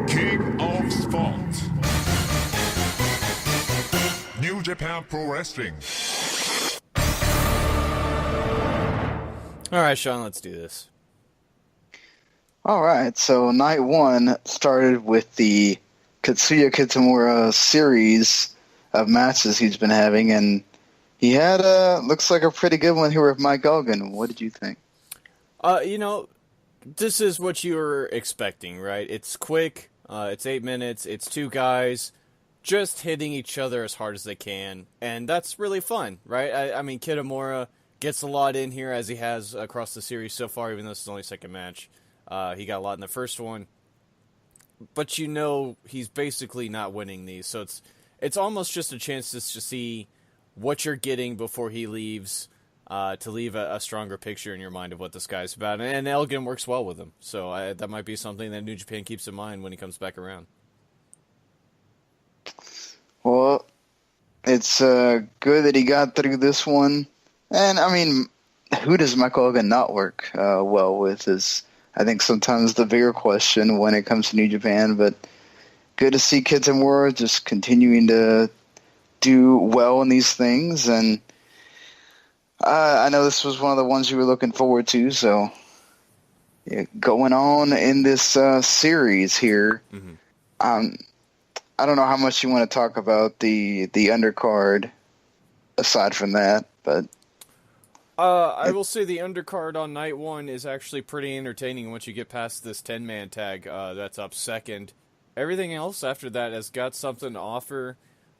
King of Sport. New Japan Pro Wrestling. All right, Sean, let's do this. All right, so night one started with the Katsuya Kitamura series of matches he's been having, and he had looks like a pretty good one here with Mike Elgin. What did you think? This is what you were expecting, right? It's quick, it's 8 minutes, it's two guys just hitting each other as hard as they can, and that's really fun, right? I mean, Kitamura gets a lot in here, as he has across the series so far, even though this is only second match. He got a lot in the first one, but he's basically not winning these, so it's almost just a chance to see what you're getting before he leaves, to leave a stronger picture in your mind of what this guy's about, and Elgin works well with him, so that might be something that New Japan keeps in mind when he comes back around. Well, it's good that he got through this one, and I mean, who does Mike Elgin not work well with is, I think, sometimes the bigger question when it comes to New Japan, but good to see Kitamura just continuing to do well in these things, and I know this was one of the ones you were looking forward to, so yeah, going on in this series here, I don't know how much you want to talk about the undercard aside from that, but I will say the undercard on night one is actually pretty entertaining once you get past this 10-man tag that's up second. Everything else after that has got something to offer.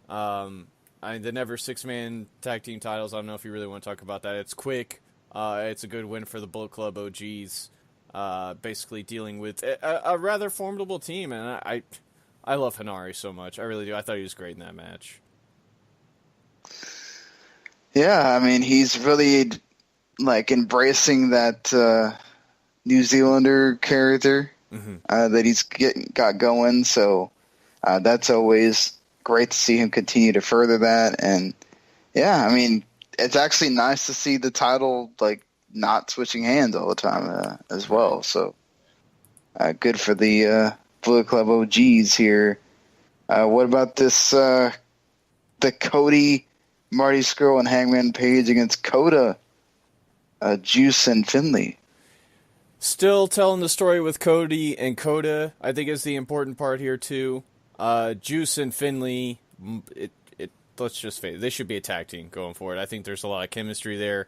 The Never 6-man tag team titles, I don't know if you really want to talk about that. It's quick. It's a good win for the Bullet Club OGs. Basically dealing with a rather formidable team, and I love Hanari so much. I really do. I thought he was great in that match. Yeah, I mean, he's really embracing that New Zealander character that he's got going. So that's always great to see him continue to further that. And yeah, I mean, it's actually nice to see the title not switching hands all the time as well. So good for the Bullet Club OGs here. What about this? The Cody, Marty Scurll, and Hangman Page against Kota, Juice, and Finley. Still telling the story with Cody and Kota, I think, is the important part here too. Juice and Finley, let's just face it, they should be a tag team going forward. I think there's a lot of chemistry there.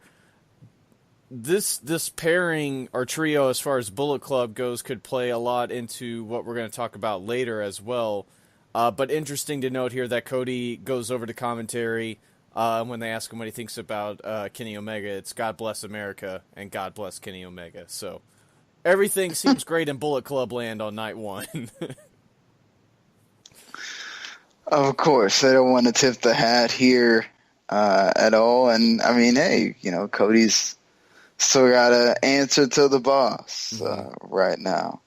This pairing or trio, as far as Bullet Club goes, could play a lot into what we're going to talk about later as well. But interesting to note here that Cody goes over to commentary when they ask him what he thinks about Kenny Omega. It's God bless America and God bless Kenny Omega. So everything seems great in Bullet Club land on night one. Of course, they don't want to tip the hat here at all. And I mean, hey, Cody's still got to answer to the boss right now.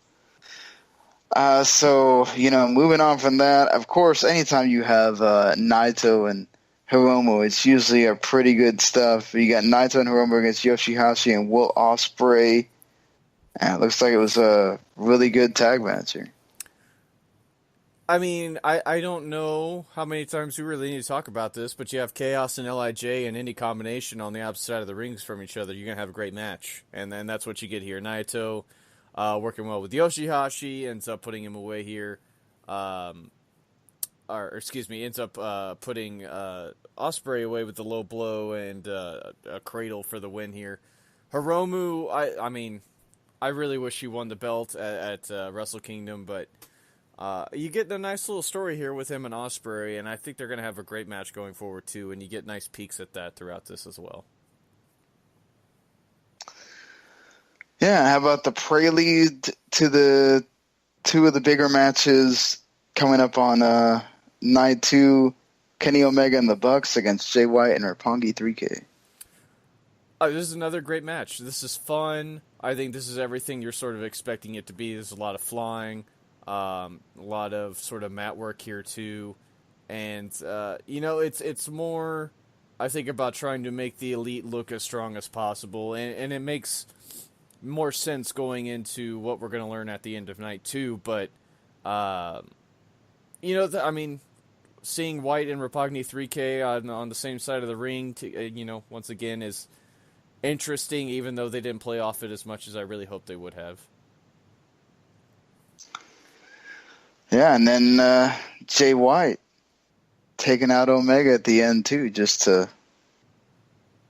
So, moving on from that, of course, anytime you have Naito and Hiromu, it's usually a pretty good stuff. You got Naito and Hiromu against Yoshihashi and Will Ospreay. And it looks like it was a really good tag match here. I mean, I don't know how many times we really need to talk about this, but you have Chaos and LIJ and any combination on the opposite side of the rings from each other, you're going to have a great match. And then that's what you get here. Naito working well with Yoshihashi, ends up putting him away here. Ends up putting Ospreay away with the low blow and a cradle for the win here. Hiromu, I really wish he won the belt at Wrestle Kingdom, but you get a nice little story here with him and Ospreay, and I think they're going to have a great match going forward too, and you get nice peeks at that throughout this as well. Yeah, how about the prelude to the two of the bigger matches coming up on night 2? Kenny Omega and the Bucks against Jay White and Roppongi 3K. This is another great match. This is fun. I think this is everything you're sort of expecting it to be. There's a lot of flying, a lot of sort of mat work here too, and it's more, I think, about trying to make the Elite look as strong as possible, and it makes more sense going into what we're going to learn at the end of night 2. But seeing White and Roppongi 3K on the same side of the ring, once again is interesting, even though they didn't play off it as much as I really hoped they would have. Yeah, and then Jay White taking out Omega at the end too, just to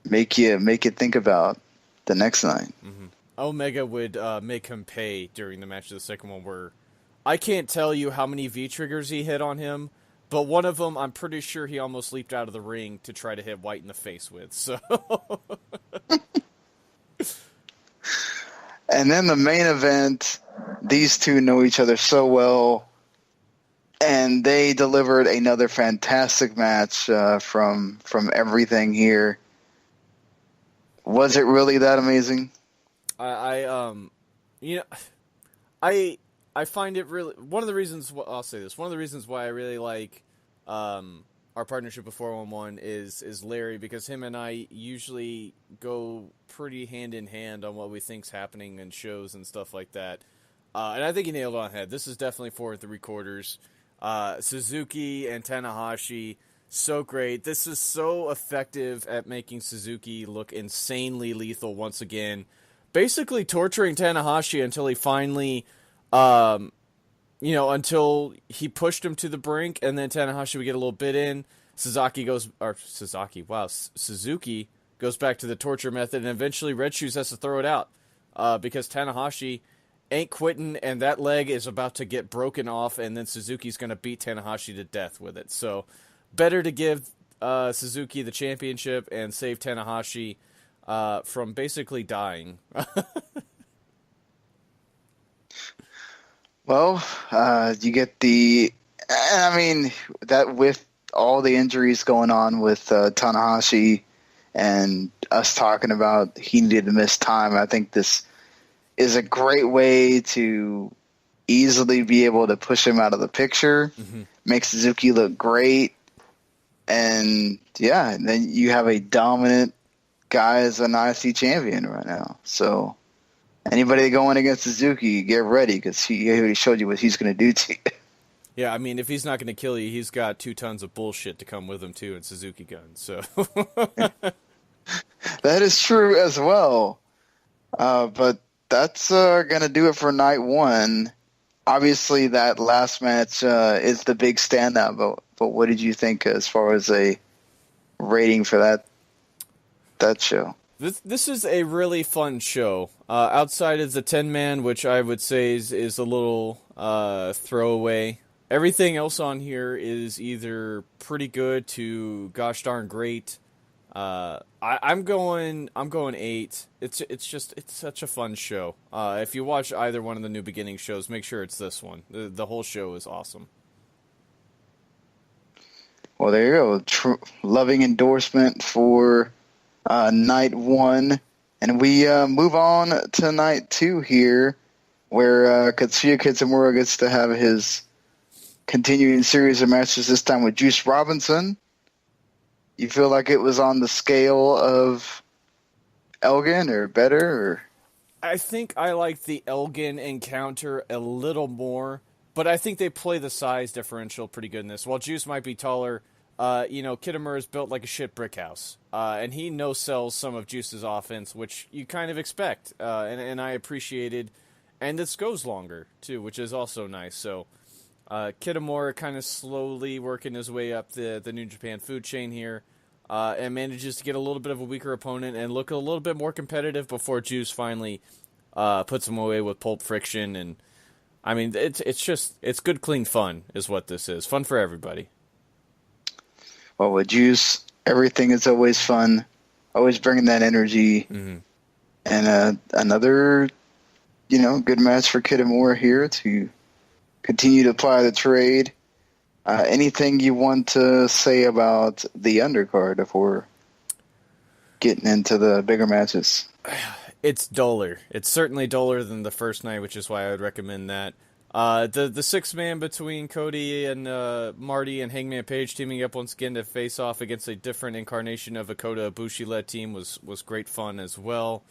make you think about the next night. Mm-hmm. Omega would make him pay during the match of the second one, where I can't tell you how many V-triggers he hit on him, but one of them I'm pretty sure he almost leaped out of the ring to try to hit White in the face with. So, and then the main event, these two know each other so well, and they delivered another fantastic match from everything here. Was it really that amazing? I find it really, one of the reasons, I'll say this, one of the reasons why I really like our partnership with 411 is Larry, because him and I usually go pretty hand in hand on what we think's happening in shows and stuff like that. And I think he nailed it on head. This is definitely 4 3/4. Suzuki and Tanahashi, so great. This is so effective at making Suzuki look insanely lethal once again. Basically torturing Tanahashi until he finally, until he pushed him to the brink, and then Tanahashi would get a little bit in. Suzuki goes back to the torture method, and eventually Red Shoes has to throw it out because Tanahashi ain't quitting, and that leg is about to get broken off, and then Suzuki's going to beat Tanahashi to death with it. So better to give Suzuki the championship and save Tanahashi from basically dying. Well, you get that with all the injuries going on with Tanahashi and us talking about he needed to miss time, I think this is a great way to easily be able to push him out of the picture, make Suzuki look great, and then you have a dominant guy as an IC champion right now. So anybody going against Suzuki, get ready, because he already showed you what he's going to do to you. Yeah, I mean, if he's not going to kill you, he's got 2 tons of bullshit to come with him, too, in Suzuki Gun. So that is true as well. But that's going to do it for night 1. Obviously, that last match is the big standout, but what did you think as far as a rating for that show? This is a really fun show. Outside of the 10-man, which I would say is a little throwaway, everything else on here is either pretty good to gosh darn great. I'm going 8. It's such a fun show. If you watch either one of the New Beginning shows, make sure it's this one. The whole show is awesome. Well, there you go. Loving endorsement for night 1. And we move on to night 2 here, where Katsuya Kitamura gets to have his continuing series of matches, this time with Juice Robinson. You feel like it was on the scale of Elgin or better? Or? I think I like the Elgin encounter a little more, but I think they play the size differential pretty good in this. While Juice might be taller, Kitamura is built like a shit brick house, and he no-sells some of Juice's offense, which you kind of expect, and I appreciated. And this goes longer, too, which is also nice. So, Kitamura kind of slowly working his way up the New Japan food chain here, and manages to get a little bit of a weaker opponent and look a little bit more competitive before Juice finally puts him away with Pulp Friction. And, I mean, it's good, clean fun is what this is. Fun for everybody. Well, with Juice, everything is always fun, always bringing that energy. Mm-hmm. And another, good match for Kitamura here to continue to apply the trade. Anything you want to say about the undercard before getting into the bigger matches? It's duller. It's certainly duller than the first night, which is why I would recommend that. The six-man between Cody and Marty and Hangman Page teaming up once again to face off against a different incarnation of a Kota Ibushi-led team was great fun as well.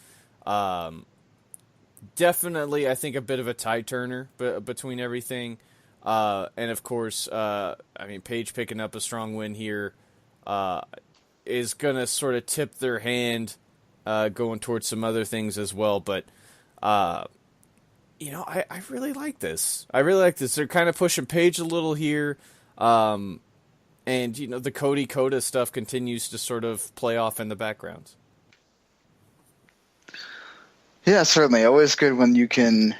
Definitely, I think, a bit of a tide turner between everything. And, of course, Page picking up a strong win here is going to sort of tip their hand going towards some other things as well. But, I really like this. They're kind of pushing Page a little here. And, the Cody Kota stuff continues to sort of play off in the background. Yeah, certainly. Always good when you can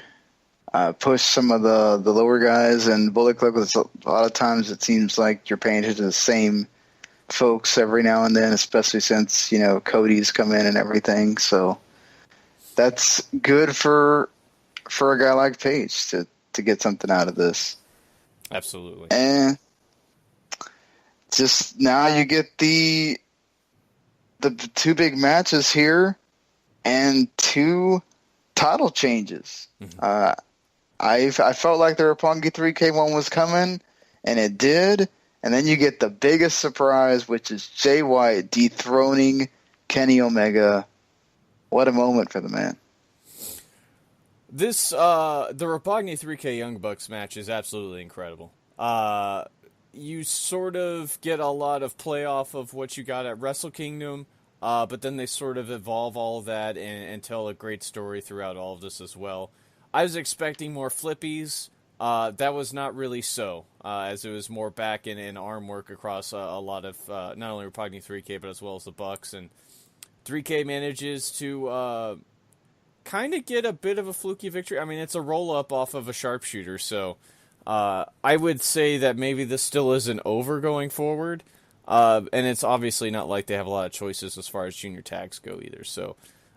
push some of the lower guys. And Bullet Club, a lot of times it seems like you're paying attention to the same folks every now and then, especially since, Cody's come in and everything. So that's good for a guy like Page to get something out of this. Absolutely. And just now you get the two big matches here and two title changes. Mm-hmm. I felt like the Roppongi 3K one was coming, and it did. And then you get the biggest surprise, which is Jay White dethroning Kenny Omega. What a moment for the man. This, the Roppongi 3K Young Bucks match is absolutely incredible. You sort of get a lot of playoff of what you got at Wrestle Kingdom, but then they sort of evolve all of that and tell a great story throughout all of this as well. I was expecting more flippies. That was not really so, as it was more back and arm work across a lot of not only Roppongi 3K, but as well as the Bucks. And 3K manages to kind of get a bit of a fluky victory. I mean, it's a roll-up off of a sharpshooter, so I would say that maybe this still isn't over going forward. And it's obviously not like they have a lot of choices as far as junior tags go either. So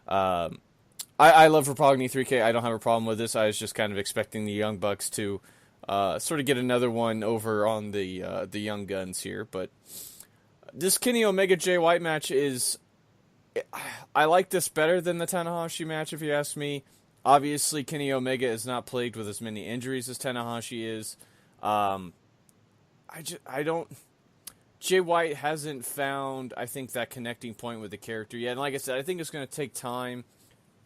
I love Roppongi 3K. I don't have a problem with this. I was just kind of expecting the Young Bucks to sort of get another one over on the Young Guns here. But this Kenny Omega Jay White match is... I like this better than the Tanahashi match, if you ask me. Obviously, Kenny Omega is not plagued with as many injuries as Tanahashi is. I don't... Jay White hasn't found, I think, that connecting point with the character yet. And like I said, I think it's going to take time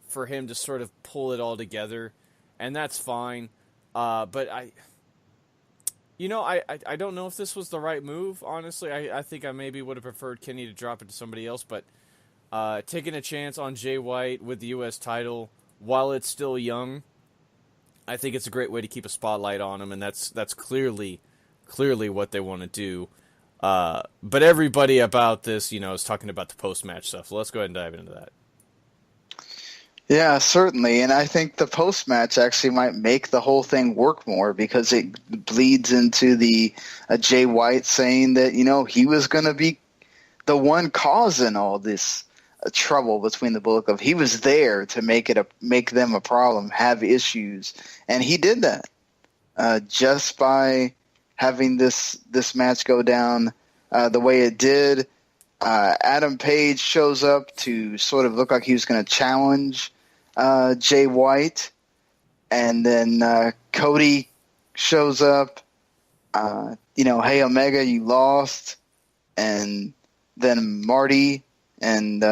for him to sort of pull it all together, and that's fine. But I don't know if this was the right move, honestly. I think I maybe would have preferred Kenny to drop it to somebody else, but taking a chance on Jay White with the U.S. title while it's still young, I think it's a great way to keep a spotlight on him, and that's clearly what they want to do. But everybody about this, is talking about the post-match stuff. So let's go ahead and dive into that. Yeah, certainly. And I think the post-match actually might make the whole thing work more because it bleeds into the Jay White saying that, he was going to be the one causing all this trouble between the Bullet Club. He was there to make them a problem, have issues. And he did that just by having this match go down the way it did. Adam Page shows up to sort of look like he was going to challenge Jay White, and then Cody shows up. Hey Omega, you lost, and then Marty and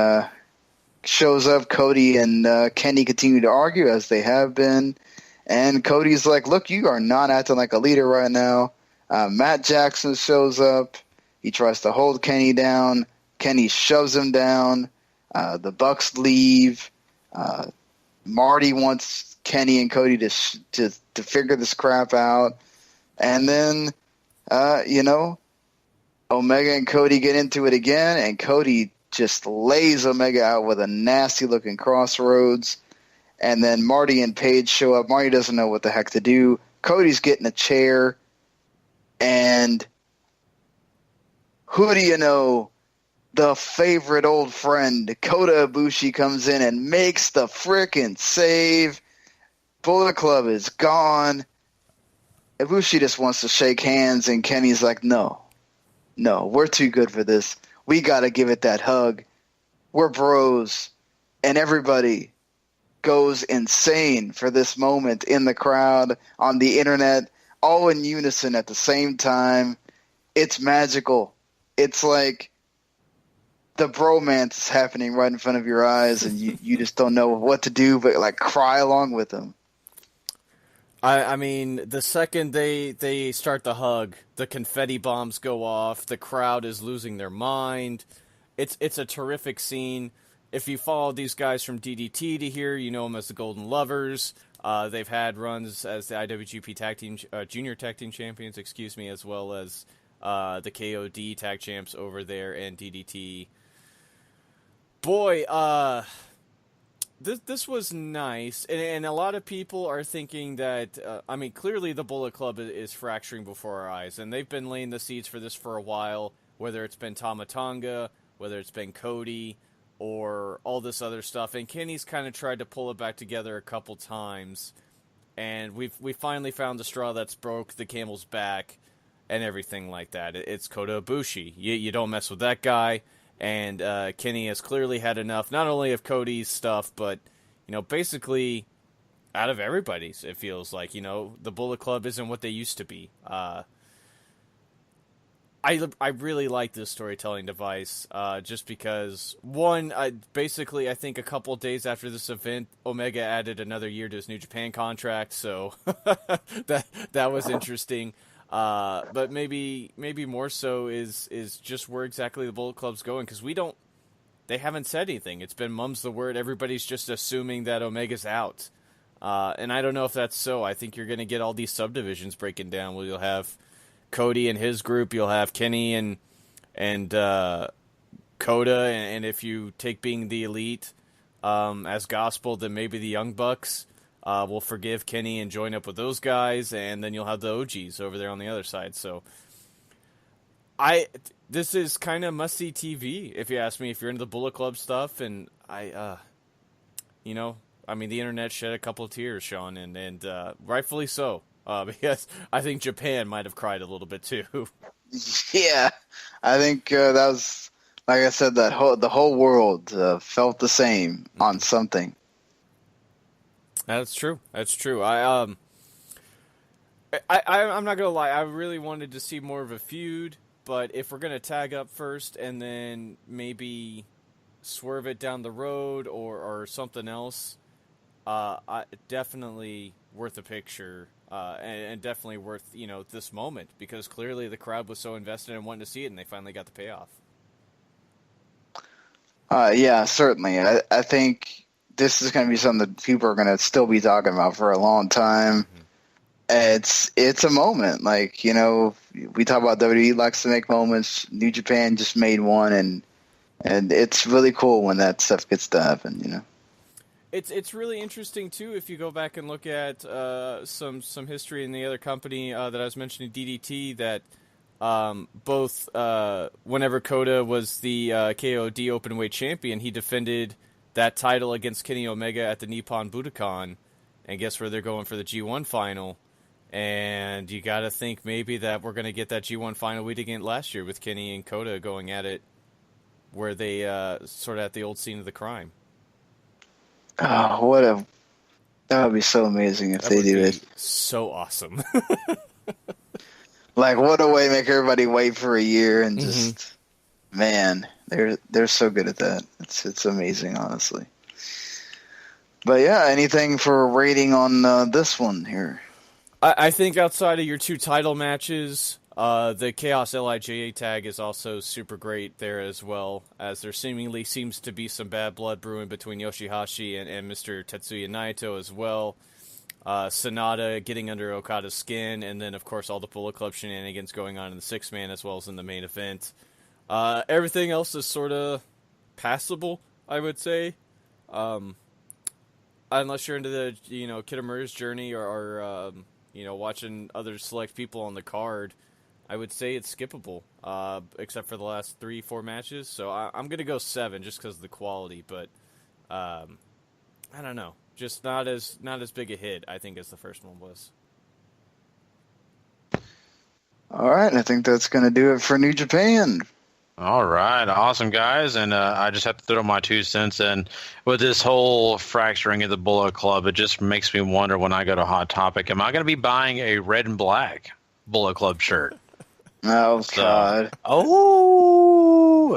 shows up. Cody and Kenny continue to argue as they have been, and Cody's like, "Look, you are not acting like a leader right now." Matt Jackson shows up. He tries to hold Kenny down. Kenny shoves him down. The Bucks leave. Marty wants Kenny and Cody to figure this crap out. And then, Omega and Cody get into it again, and Cody just lays Omega out with a nasty-looking crossroads. And then Marty and Paige show up. Marty doesn't know what the heck to do. Cody's getting a chair. And who do you know? The favorite old friend, Kota Ibushi, comes in and makes the frickin' save. Bullet Club is gone. Ibushi just wants to shake hands, and Kenny's like, no, we're too good for this. We got to give it that hug. We're bros. And everybody goes insane for this moment in the crowd, on the internet, all in unison at the same time. It's magical. It's like the bromance is happening right in front of your eyes, and you just don't know what to do but like cry along with them. I mean, the second they start the hug, the confetti bombs go off, the crowd is losing their mind. It's a terrific scene. If you follow these guys from DDT to here, you know them as the Golden Lovers. They've had runs as the IWGP Tag Team Junior Tag Team Champions, as well as the KOD Tag Champs over there and DDT. Boy, this was nice, and a lot of people are thinking that, clearly the Bullet Club is fracturing before our eyes, and they've been laying the seeds for this for a while, whether it's been Tama Tonga, whether it's been Cody, or all this other stuff, and Kenny's kind of tried to pull it back together a couple times, and we finally found the straw that's broke the camel's back, and everything like that. It's Kota Ibushi. You don't mess with that guy. And Kenny has clearly had enough, not only of Cody's stuff, but, basically out of everybody's, it feels like. The Bullet Club isn't what they used to be. I really like this storytelling device, just because, one, I think a couple days after this event, Omega added another year to his New Japan contract, so that was interesting. But maybe more so is just where exactly the Bullet Club's going, because they haven't said anything. It's been mum's the word. Everybody's just assuming that Omega's out. And I don't know if that's so. I think you're going to get all these subdivisions breaking down where you'll have Cody and his group, you'll have Kenny and Kota, and if you take being the Elite as gospel, then maybe the Young Bucks will forgive Kenny and join up with those guys, and then you'll have the OGs over there on the other side. So, this is kind of must-see TV, if you ask me, if you're into the Bullet Club stuff, and the internet shed a couple of tears, Sean, and rightfully so, because I think Japan might have cried a little bit too. Yeah, I think that was, like I said, the whole world felt the same on something. That's true. I'm not gonna lie. I really wanted to see more of a feud, but if we're gonna tag up first and then maybe swerve it down the road or something else, definitely worth a picture, and definitely worth this moment, because clearly the crowd was so invested in wanting to see it, and they finally got the payoff. Yeah, certainly. I think this is going to be something that people are going to still be talking about for a long time. Mm-hmm. It's a moment. Like, we talk about WWE likes to make moments. New Japan just made one, and it's really cool when that stuff gets to happen, It's really interesting, too, if you go back and look at some history in the other company that I was mentioning, DDT, that both whenever Kota was the KOD Openweight champion, he defended that title against Kenny Omega at the Nippon Budokan, and guess where they're going for the G1 final? And you got to think maybe that we're going to get that G1 final we did get last year with Kenny and Kota going at it, where they sort of at the old scene of the crime. Oh, that would be so amazing if they do it. So awesome. Like, what a way to make everybody wait for a year and just, man, they're so good at that. It's amazing, honestly. But yeah, anything for a rating on this one here? I think outside of your two title matches, the Chaos LIJ tag is also super great there as well, as there seemingly seems to be some bad blood brewing between Yoshihashi and Mr. Tetsuya Naito as well. Sonata getting under Okada's skin, and then, of course, all the Bullet Club shenanigans going on in the six-man as well as in the main event. Everything else is sort of passable, I would say. Unless you're into the, Kitamura's journey or watching other select people on the card, I would say it's skippable, except for the last 3-4 matches. So I'm going to go 7 just because of the quality, but I don't know. Just not as big a hit, I think, as the first one was. All right, I think that's going to do it for New Japan. All right, awesome, guys. And I just have to throw my 2 cents in. With this whole fracturing of the Bullet Club, it just makes me wonder when I go to Hot Topic, am I going to be buying a red and black Bullet Club shirt? Oh, God.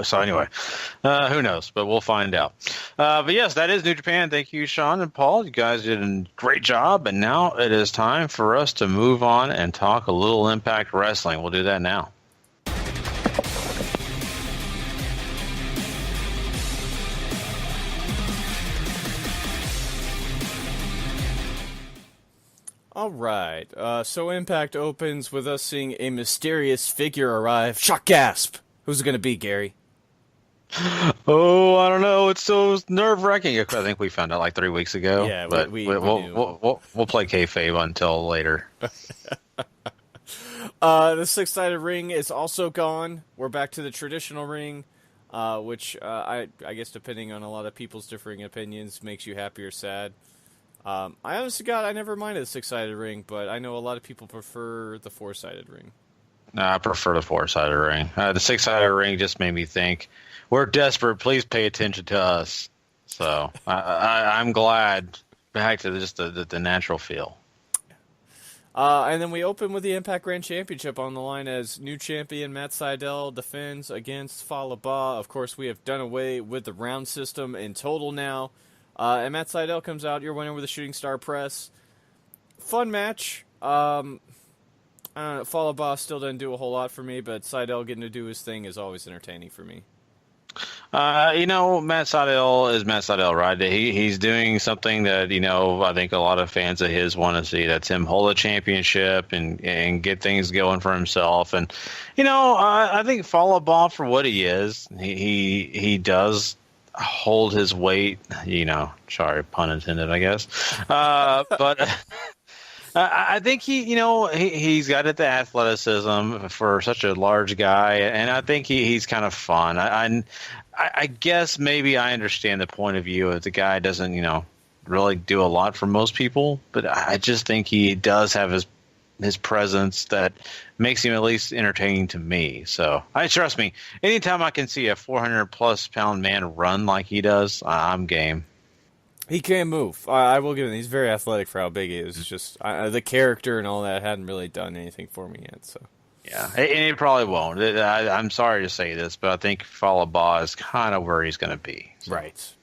So anyway, who knows? But we'll find out. But yes, that is New Japan. Thank you, Sean and Paul. You guys did a great job. And now it is time for us to move on and talk a little Impact Wrestling. We'll do that now. All right, so Impact opens with us seeing a mysterious figure arrive. Shock gasp! Who's it going to be, Gary? Oh, I don't know. It's so nerve-wracking. I think we found out like 3 weeks ago. Yeah, but we we'll play kayfabe until later. The six-sided ring is also gone. We're back to the traditional ring, which I guess, depending on a lot of people's differing opinions, makes you happy or sad. I honestly, God, I never minded the six-sided ring, but I know a lot of people prefer the four-sided ring. No, I prefer the four-sided ring. The six-sided ring just made me think, we're desperate, please pay attention to us. So I'm glad back to just the natural feel. And then we open with the Impact Grand Championship on the line as new champion Matt Sydal defends against Falaba. Of course, we have done away with the round system in total now. And Matt Sydal comes out, your winner with a shooting star press. Fun match. I don't know, Falaba still didn't do a whole lot for me, but Sydal getting to do his thing is always entertaining for me. Matt Sydal is Matt Sydal, right? He's doing something that, I think a lot of fans of his want to see. That's him hold a championship and get things going for himself. And, I think Falaba for what he is, he does hold his weight, sorry, pun intended, I guess. But I think he's got the athleticism for such a large guy, and I think he's kind of fun. I guess maybe I understand the point of view of the guy doesn't, really do a lot for most people, but I just think he does have his presence that makes him at least entertaining to me. So trust me, anytime I can see a 400+ pound man run like he does, I'm game. He can move. I will give him. He's very athletic for how big he is. It's just the character and all that hadn't really done anything for me yet. So yeah, and it probably won't. I'm sorry to say this, but I think Falaba is kind of where he's going to be. So. Right.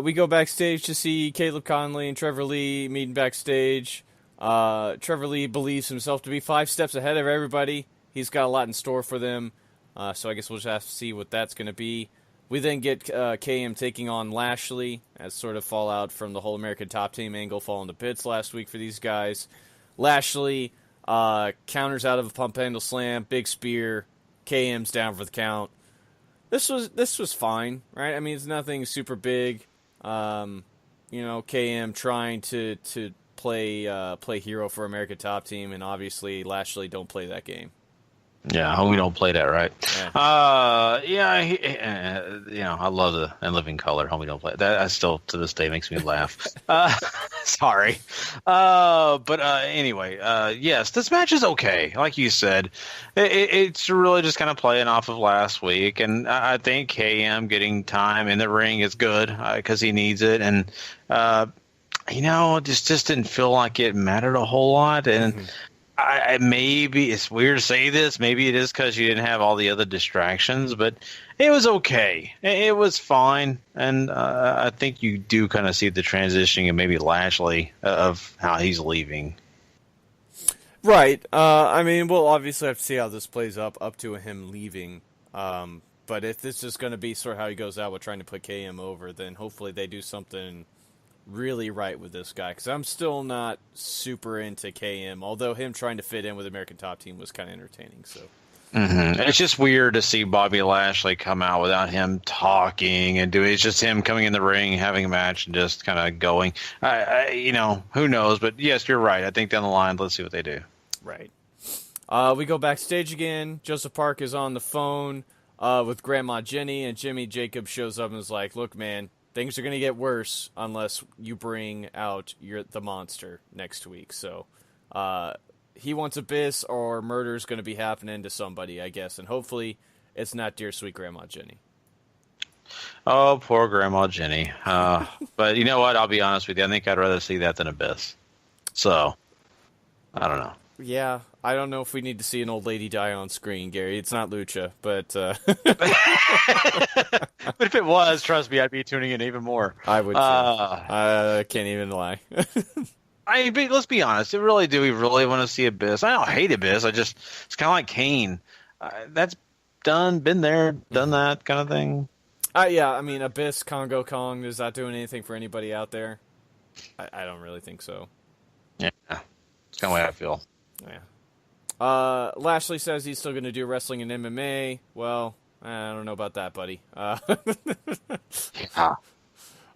We go backstage to see Caleb Conley and Trevor Lee meeting backstage. Trevor Lee believes himself to be 5 steps ahead of everybody. He's got a lot in store for them. So I guess we'll just have to see what that's going to be. We then get KM taking on Lashley as sort of fallout from the whole American Top Team angle falling to bits last week for these guys. Lashley counters out of a pump handle slam, big spear. KM's down for the count. This was fine, right? I mean, it's nothing super big. KM trying to play hero for American Top Team, and obviously Lashley don't play that game. Yeah, homie don't play that, right? Yeah. I love the In Living Color. Homie don't play that. Still to this day makes me laugh. Sorry, but anyway, yes, this match is okay. Like you said, it's really just kind of playing off of last week, and I think KM getting time in the ring is good because he needs it, and just didn't feel like it mattered a whole lot, and. Mm-hmm. Maybe it's weird to say this. Maybe it is because you didn't have all the other distractions, but it was okay. It was fine, and I think you do kind of see the transitioning of maybe Lashley of how he's leaving. Right. We'll obviously have to see how this plays up to him leaving. But if this is going to be sort of how he goes out with trying to put KM over, then hopefully they do something really right with this guy, because I'm still not super into KM, although him trying to fit in with American Top Team was kind of entertaining. So It's just weird to see Bobby Lashley come out without him talking and doing. It's just him coming in the ring, having a match, and just kind of going. Who knows? But yes, you're right. I think down the line, let's see what they do. Right. We go backstage again. Joseph Park is on the phone with Grandma Jenny, and Jimmy Jacobs shows up and is like, "Look, man, things are going to get worse unless you bring out the monster next week." So he wants Abyss, or murder's going to be happening to somebody, I guess. And hopefully it's not dear sweet Grandma Jenny. Oh, poor Grandma Jenny. But you know what? I'll be honest with you. I think I'd rather see that than Abyss. So, I don't know. Yeah, I don't know if we need to see an old lady die on screen, Gary. It's not Lucha, but... But if it was, trust me, I'd be tuning in even more. I would too. I can't even lie. But let's be honest. Do we really want to see Abyss? I don't hate Abyss. It's kind of like Kane. That's been there, done that kind of thing. Yeah, I mean, Abyss, Congo Kong, is that doing anything for anybody out there? I don't really think so. Yeah, it's kind of the way I feel. Yeah. Lashley says he's still going to do wrestling and MMA. Well, I don't know about that, buddy. Yeah.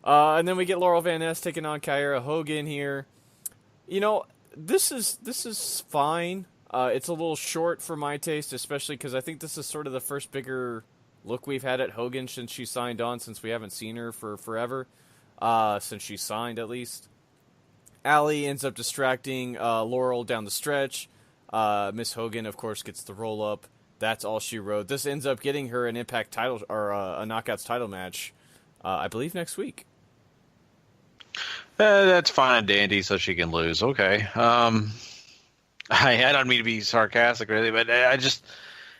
And then we get Laurel Van Ness taking on Kyra Hogan here. You know, this is fine. It's a little short for my taste, especially because I think this is sort of the first bigger look we've had at Hogan since she signed on, since we haven't seen her for forever. Since she signed, at least. Allie ends up distracting Laurel down the stretch. Miss Hogan, of course, gets the roll-up. That's all she wrote. This ends up getting her an Impact title, or a Knockouts title match, I believe next week. That's fine and dandy, so she can lose. Okay. I don't mean to be sarcastic or anything,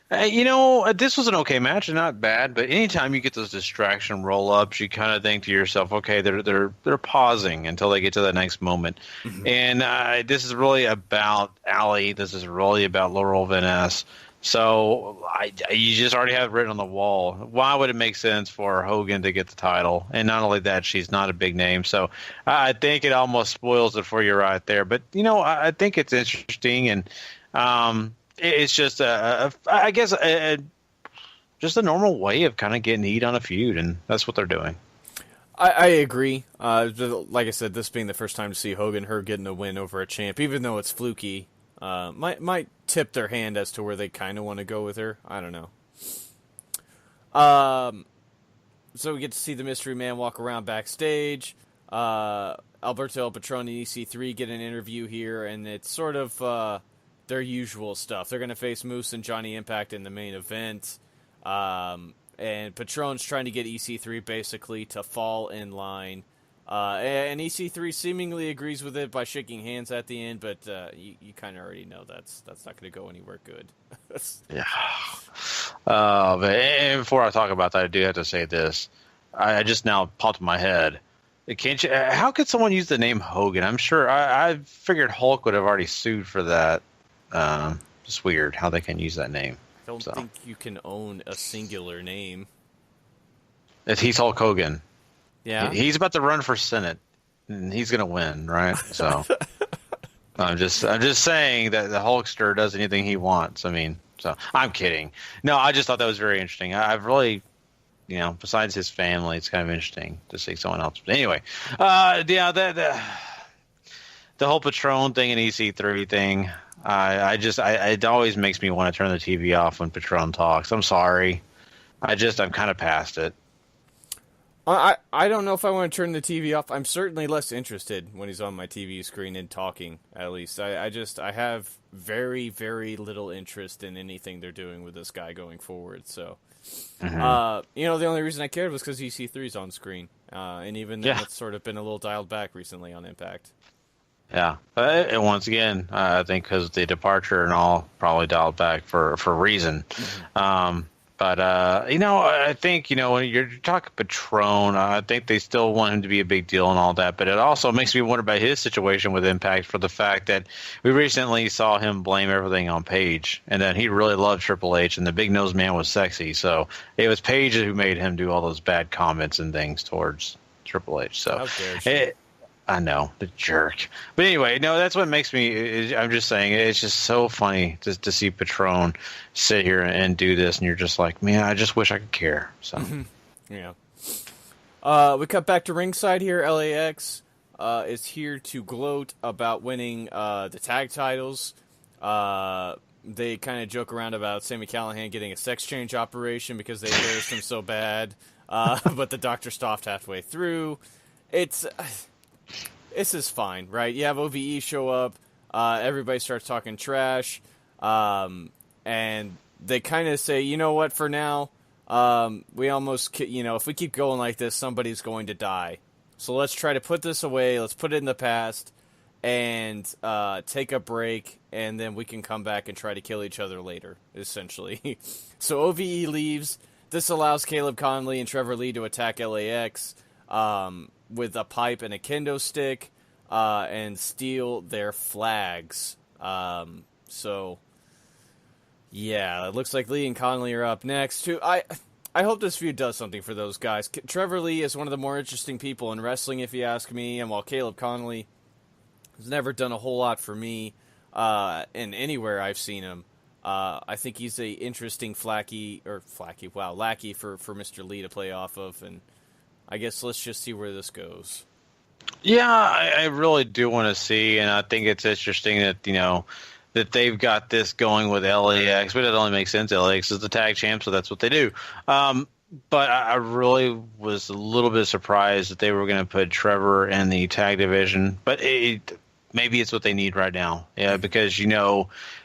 but this was an okay match, not bad. But anytime you get those distraction roll-ups, you kind of think to yourself, okay, they're pausing until they get to that next moment. Mm-hmm. And this is really about Allie. This is really about Laurel Van Ness. So you just already have it written on the wall. Why would it make sense for Hogan to get the title? And not only that, she's not a big name. So I think it almost spoils it for you right there. But, I think it's interesting. And it's just, I guess, just a normal way of kind of getting heat on a feud. And that's what they're doing. I agree. Like I said, this being the first time to see Hogan, her getting a win over a champ, even though it's fluky, might tip their hand as to where they kind of want to go with her. I don't know. So we get to see the Mystery Man walk around backstage. Alberto El Patron and EC3 get an interview here, and it's sort of their usual stuff. They're going to face Moose and Johnny Impact in the main event. And Patron's trying to get EC3 basically to fall in line. And EC3 seemingly agrees with it by shaking hands at the end, but you kind of already know that's not going to go anywhere good. Yeah. And before I talk about that, I do have to say this. I just now popped in my head. How could someone use the name Hogan? I'm sure I figured Hulk would have already sued for that. Just weird how they can use that name. I don't think you can own a singular name. He's Hulk Hogan. Yeah, he's about to run for Senate, and he's going to win, right? So I'm just saying that the Hulkster does anything he wants. I mean, so I'm kidding. No, I just thought that was very interesting. I've really, besides his family, it's kind of interesting to see someone else. But anyway, the whole Patron thing and EC3 thing, it always makes me want to turn the TV off when Patron talks. I'm sorry, I'm kind of past it. I don't know if I want to turn the TV off. I'm certainly less interested when he's on my TV screen and talking, at least. I have very, very little interest in anything they're doing with this guy going forward. So, the only reason I cared was because EC3's on screen. And even then, it's sort of been a little dialed back recently on Impact. Yeah. And once again, I think because the departure and all probably dialed back for a reason. Mm-hmm. But, I think, when you're talking Patron, I think they still want him to be a big deal and all that. But it also makes me wonder about his situation with Impact for the fact that we recently saw him blame everything on Paige. And that he really loved Triple H and the big nose man was sexy. So it was Paige who made him do all those bad comments and things towards Triple H. So I know, the jerk. But anyway, no, that's what makes me. I'm just saying, it's just so funny to see Patron sit here and do this, and you're just like, man, I just wish I could care. So, yeah. We cut back to ringside here. LAX is here to gloat about winning the tag titles. They kind of joke around about Sami Callihan getting a sex change operation because they embarrassed him so bad, but the doctor stopped halfway through. This is fine, right? You have OVE show up, everybody starts talking trash, and they kind of say, you know what, for now, we almost, if we keep going like this, somebody's going to die. So let's try to put this away, let's put it in the past, and take a break, and then we can come back and try to kill each other later, essentially. So OVE leaves. This allows Caleb Conley and Trevor Lee to attack LAX, with a pipe and a kendo stick, and steal their flags. So, yeah, it looks like Lee and Conley are up next, too. I hope this feud does something for those guys. Trevor Lee is one of the more interesting people in wrestling, if you ask me, and while Caleb Conley has never done a whole lot for me in anywhere I've seen him, I think he's a interesting lackey for Mr. Lee to play off of, and I guess let's just see where this goes. Yeah, I really do want to see, and I think it's interesting that, that they've got this going with LAX, but it only makes sense. LAX is the tag champ, so that's what they do. But I really was a little bit surprised that they were going to put Trevor in the tag division, but maybe it's what they need right now. Yeah, because,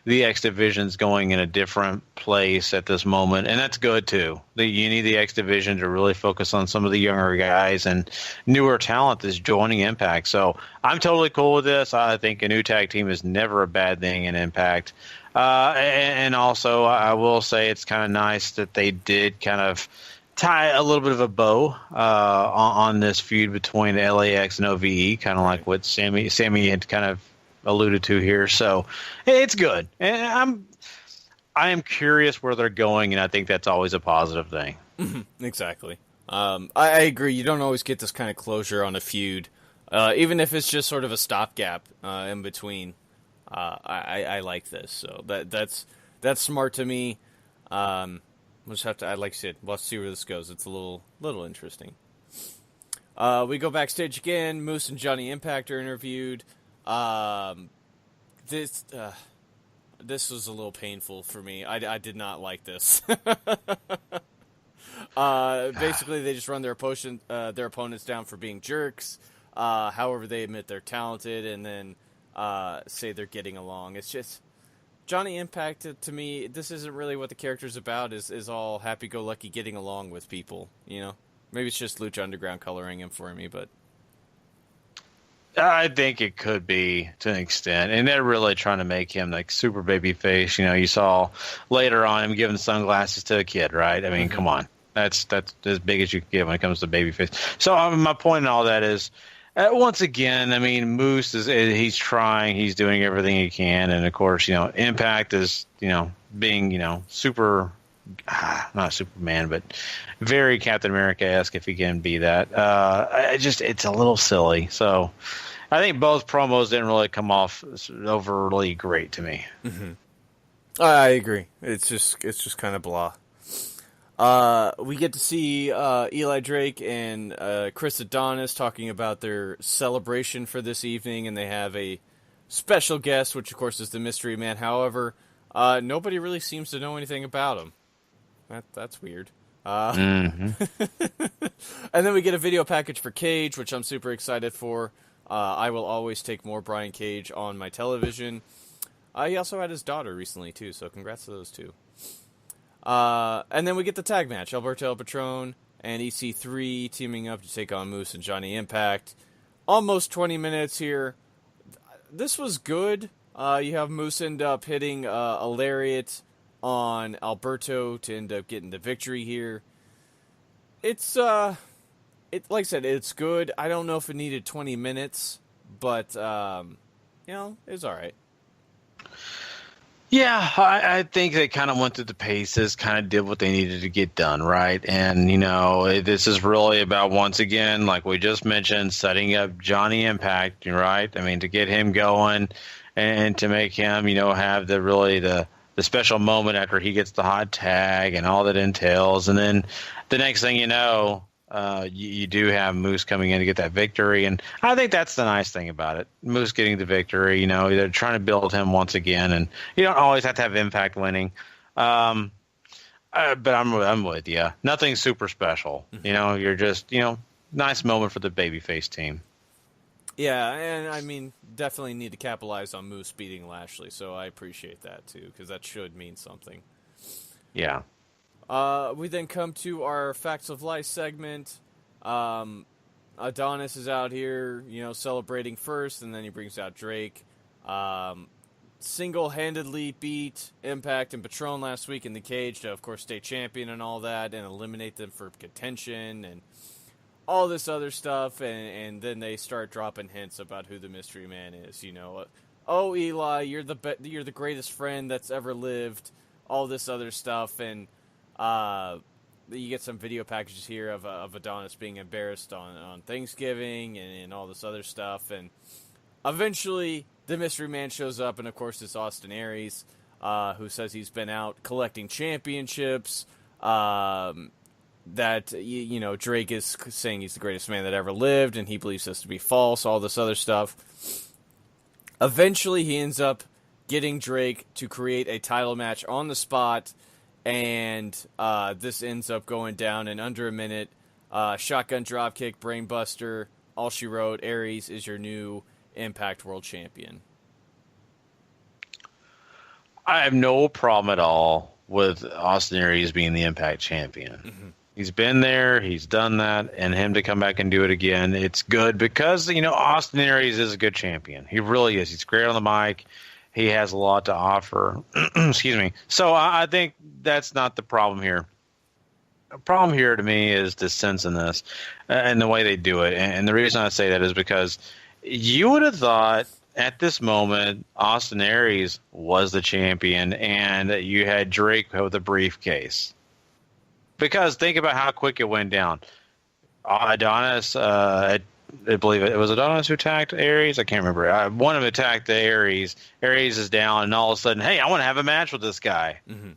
the X Division's going in a different place at this moment, and that's good, too. You need the X Division to really focus on some of the younger guys and newer talent that's joining Impact. So I'm totally cool with this. I think a new tag team is never a bad thing in Impact. And also, I will say it's kind of nice that they did kind of tie a little bit of a bow on this feud between LAX and OVE, kind of like what Sammy had kind of alluded to here. So it's good, and I am curious where they're going, and I think that's always a positive thing. Exactly. I agree. You don't always get this kind of closure on a feud, even if it's just sort of a stopgap in between. I like this, so that's smart to me. We'll just have to, like I said, let's see where this goes. It's a little interesting. We go backstage again. Moose and Johnny Impact are interviewed. This was a little painful for me. I did not like this. Basically, they just run their opponents down for being jerks. However, they admit they're talented, and then say they're getting along. It's just Johnny Impact, to me, this isn't really what the character's about, is all happy-go-lucky getting along with people, Maybe it's just Lucha Underground coloring him for me, but I think it could be to an extent, and they're really trying to make him like super baby face. You saw later on him giving sunglasses to a kid, right? I mean, come on, that's as big as you can get when it comes to baby face. So my point in all that is, once again, I mean, Moose he's trying, he's doing everything he can, and of course, Impact is being super. Not Superman, but very Captain America-esque, if he can be that. It's a little silly. So I think both promos didn't really come off overly great to me. Mm-hmm. I agree. It's just kind of blah. We get to see Eli Drake and Chris Adonis talking about their celebration for this evening, and they have a special guest, which of course is the Mystery Man. However, nobody really seems to know anything about him. That's weird. And then we get a video package for Cage, which I'm super excited for. I will always take more Brian Cage on my television. He also had his daughter recently, too, so congrats to those two. And then we get the tag match. Alberto El Patron and EC3 teaming up to take on Moose and Johnny Impact. Almost 20 minutes here. This was good. You have Moose end up hitting a lariat on Alberto to end up getting the victory here. It's like I said, it's good. I don't know if it needed 20 minutes, but it's all right. Yeah, I think they kind of went through the paces, kind of did what they needed to get done, right? And, this is really about, once again, like we just mentioned, setting up Johnny Impact, right? I mean, to get him going and to make him, have the special moment after he gets the hot tag and all that entails. And then the next thing you know, you do have Moose coming in to get that victory, and I think that's the nice thing about it. Moose getting the victory, they're trying to build him once again, and you don't always have to have Impact winning. But I'm with you. Nothing super special. Mm-hmm. You're just nice moment for the babyface team. Yeah, and I mean, definitely need to capitalize on Moose beating Lashley, so I appreciate that too, because that should mean something. Yeah. We then come to our Facts of Life segment. Adonis is out here, celebrating first, and then he brings out Drake. Single-handedly beat Impact and Patron last week in the cage to, of course, stay champion and all that, and eliminate them for contention and all this other stuff. And then they start dropping hints about who the mystery man is. Oh, Eli, you're the greatest friend that's ever lived. All this other stuff, and you get some video packages here of Adonis being embarrassed on Thanksgiving and all this other stuff. And eventually, the mystery man shows up, and of course, it's Austin Aries, who says he's been out collecting championships. That Drake is saying he's the greatest man that ever lived, and he believes this to be false. All this other stuff. Eventually, he ends up getting Drake to create a title match on the spot. And this ends up going down in under a minute. Shotgun dropkick, brainbuster. All she wrote, Aries is your new Impact World Champion. I have no problem at all with Austin Aries being the Impact Champion. Mm-hmm. He's been there, he's done that, and him to come back and do it again, it's good because, Austin Aries is a good champion. He really is. He's great on the mic. He has a lot to offer. Excuse me. So I think that's not the problem here. The problem here to me is the sense in this and the way they do it. And the reason I say that is because you would have thought at this moment Austin Aries was the champion and you had Drake with a briefcase. Because think about how quick it went down. Adonis, I believe it was Adonis who attacked Aries. I can't remember. One of them attacked the Aries. Aries is down, and all of a sudden, hey, I want to have a match with this guy. Mm-hmm.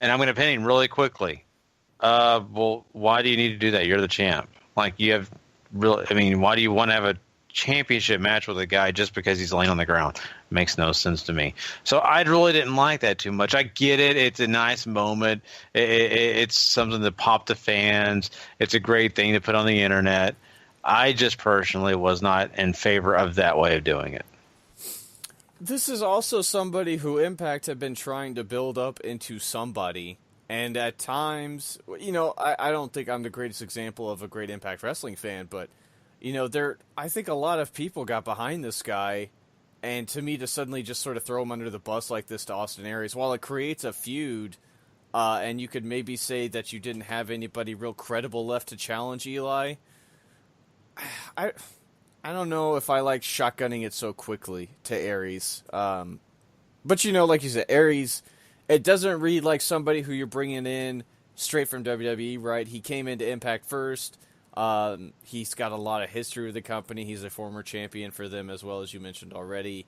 And I'm going to pin him really quickly. Well, why do you need to do that? You're the champ. Like, why do you want to have a championship match with a guy just because he's laying on the ground? Makes no sense to me. So I really didn't like that too much. I get it. It's a nice moment. It's something to pop the fans. It's a great thing to put on the internet. I just personally was not in favor of that way of doing it. This is also somebody who Impact have been trying to build up into somebody. And at times, I don't think I'm the greatest example of a great Impact Wrestling fan, but, I think a lot of people got behind this guy. And to me, to suddenly just sort of throw him under the bus like this to Austin Aries, while it creates a feud, and you could maybe say that you didn't have anybody real credible left to challenge Eli, I don't know if I like shotgunning it so quickly to Aries. But, like you said, Aries, it doesn't read like somebody who you're bringing in straight from WWE, right? He came into Impact first. He's got a lot of history with the company. He's a former champion for them, as well as you mentioned already.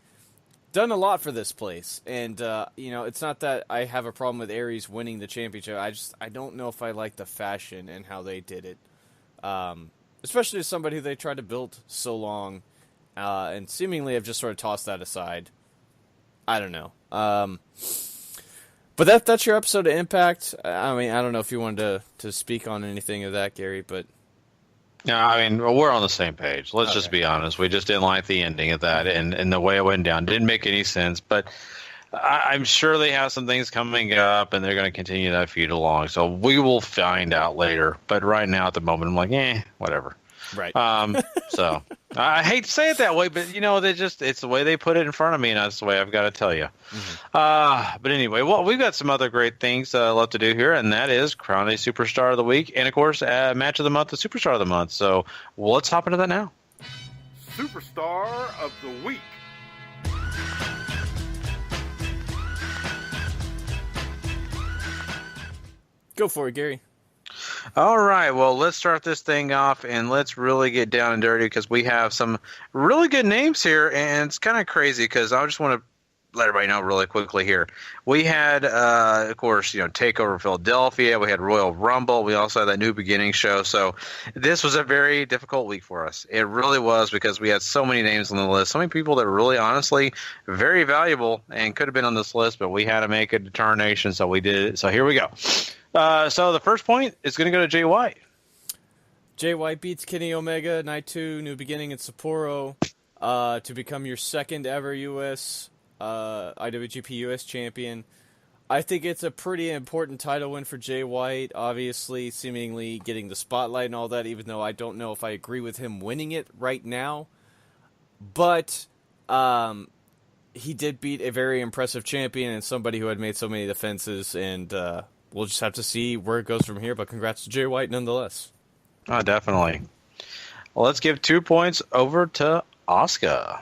Done a lot for this place. And, it's not that I have a problem with Aries winning the championship. I don't know if I like the fashion and how they did it. Especially as somebody who they tried to build so long, and seemingly have just sort of tossed that aside. I don't know. But that's your episode of Impact. I mean, I don't know if you wanted to speak on anything of that, Gary, but... No, I mean, we're on the same page. Let's just be honest. We just didn't like the ending of that, and the way it went down didn't make any sense. But I'm sure they have some things coming up, and they're going to continue that feud along. So we will find out later. But right now, at the moment, I'm like, whatever. Right. So I hate to say it that way, but it's the way they put it in front of me, and that's the way I've got to tell you. Mm-hmm. But anyway, well, we've got some other great things left to do here, and that is crown a Superstar of the Week, and of course, Match of the Month, the Superstar of the Month. So let's hop into that now. Superstar of the Week. Go for it, Gary. All right, well, let's start this thing off, and let's really get down and dirty because we have some really good names here, and it's kind of crazy because I just want to let everybody know really quickly here. We had, of course, Takeover Philadelphia. We had Royal Rumble. We also had that New Beginning show. So this was a very difficult week for us. It really was because we had so many names on the list, so many people that were really, honestly, very valuable and could have been on this list, but we had to make a determination, so we did it. So here we go. So the first point is going to go to Jay White. Jay White beats Kenny Omega, Night 2, New Beginning in Sapporo, to become your second ever U.S. IWGP US champion. I think it's a pretty important title win for Jay White, obviously seemingly getting the spotlight and all that, even though I don't know if I agree with him winning it right now. But he did beat a very impressive champion and somebody who had made so many defenses, and we'll just have to see where it goes from here, but congrats to Jay White nonetheless. Oh, definitely. Well, let's give 2 points over to Asuka.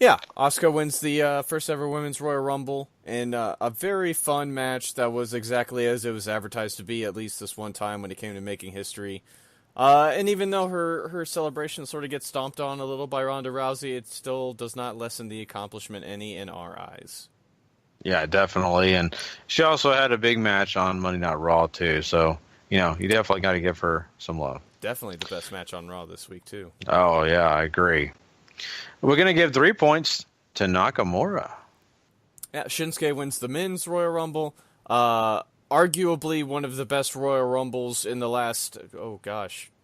Yeah, Asuka wins the first ever Women's Royal Rumble in a very fun match that was exactly as it was advertised to be, at least this one time when it came to making history. And even though her celebration sort of gets stomped on a little by Ronda Rousey, it still does not lessen the accomplishment any in our eyes. Yeah, definitely. And she also had a big match on Monday Night Raw, too. So, you definitely got to give her some love. Definitely the best match on Raw this week, too. Oh, yeah, I agree. We're going to give 3 points to Nakamura. Yeah, Shinsuke wins the Men's Royal Rumble. Arguably one of the best Royal Rumbles in the last,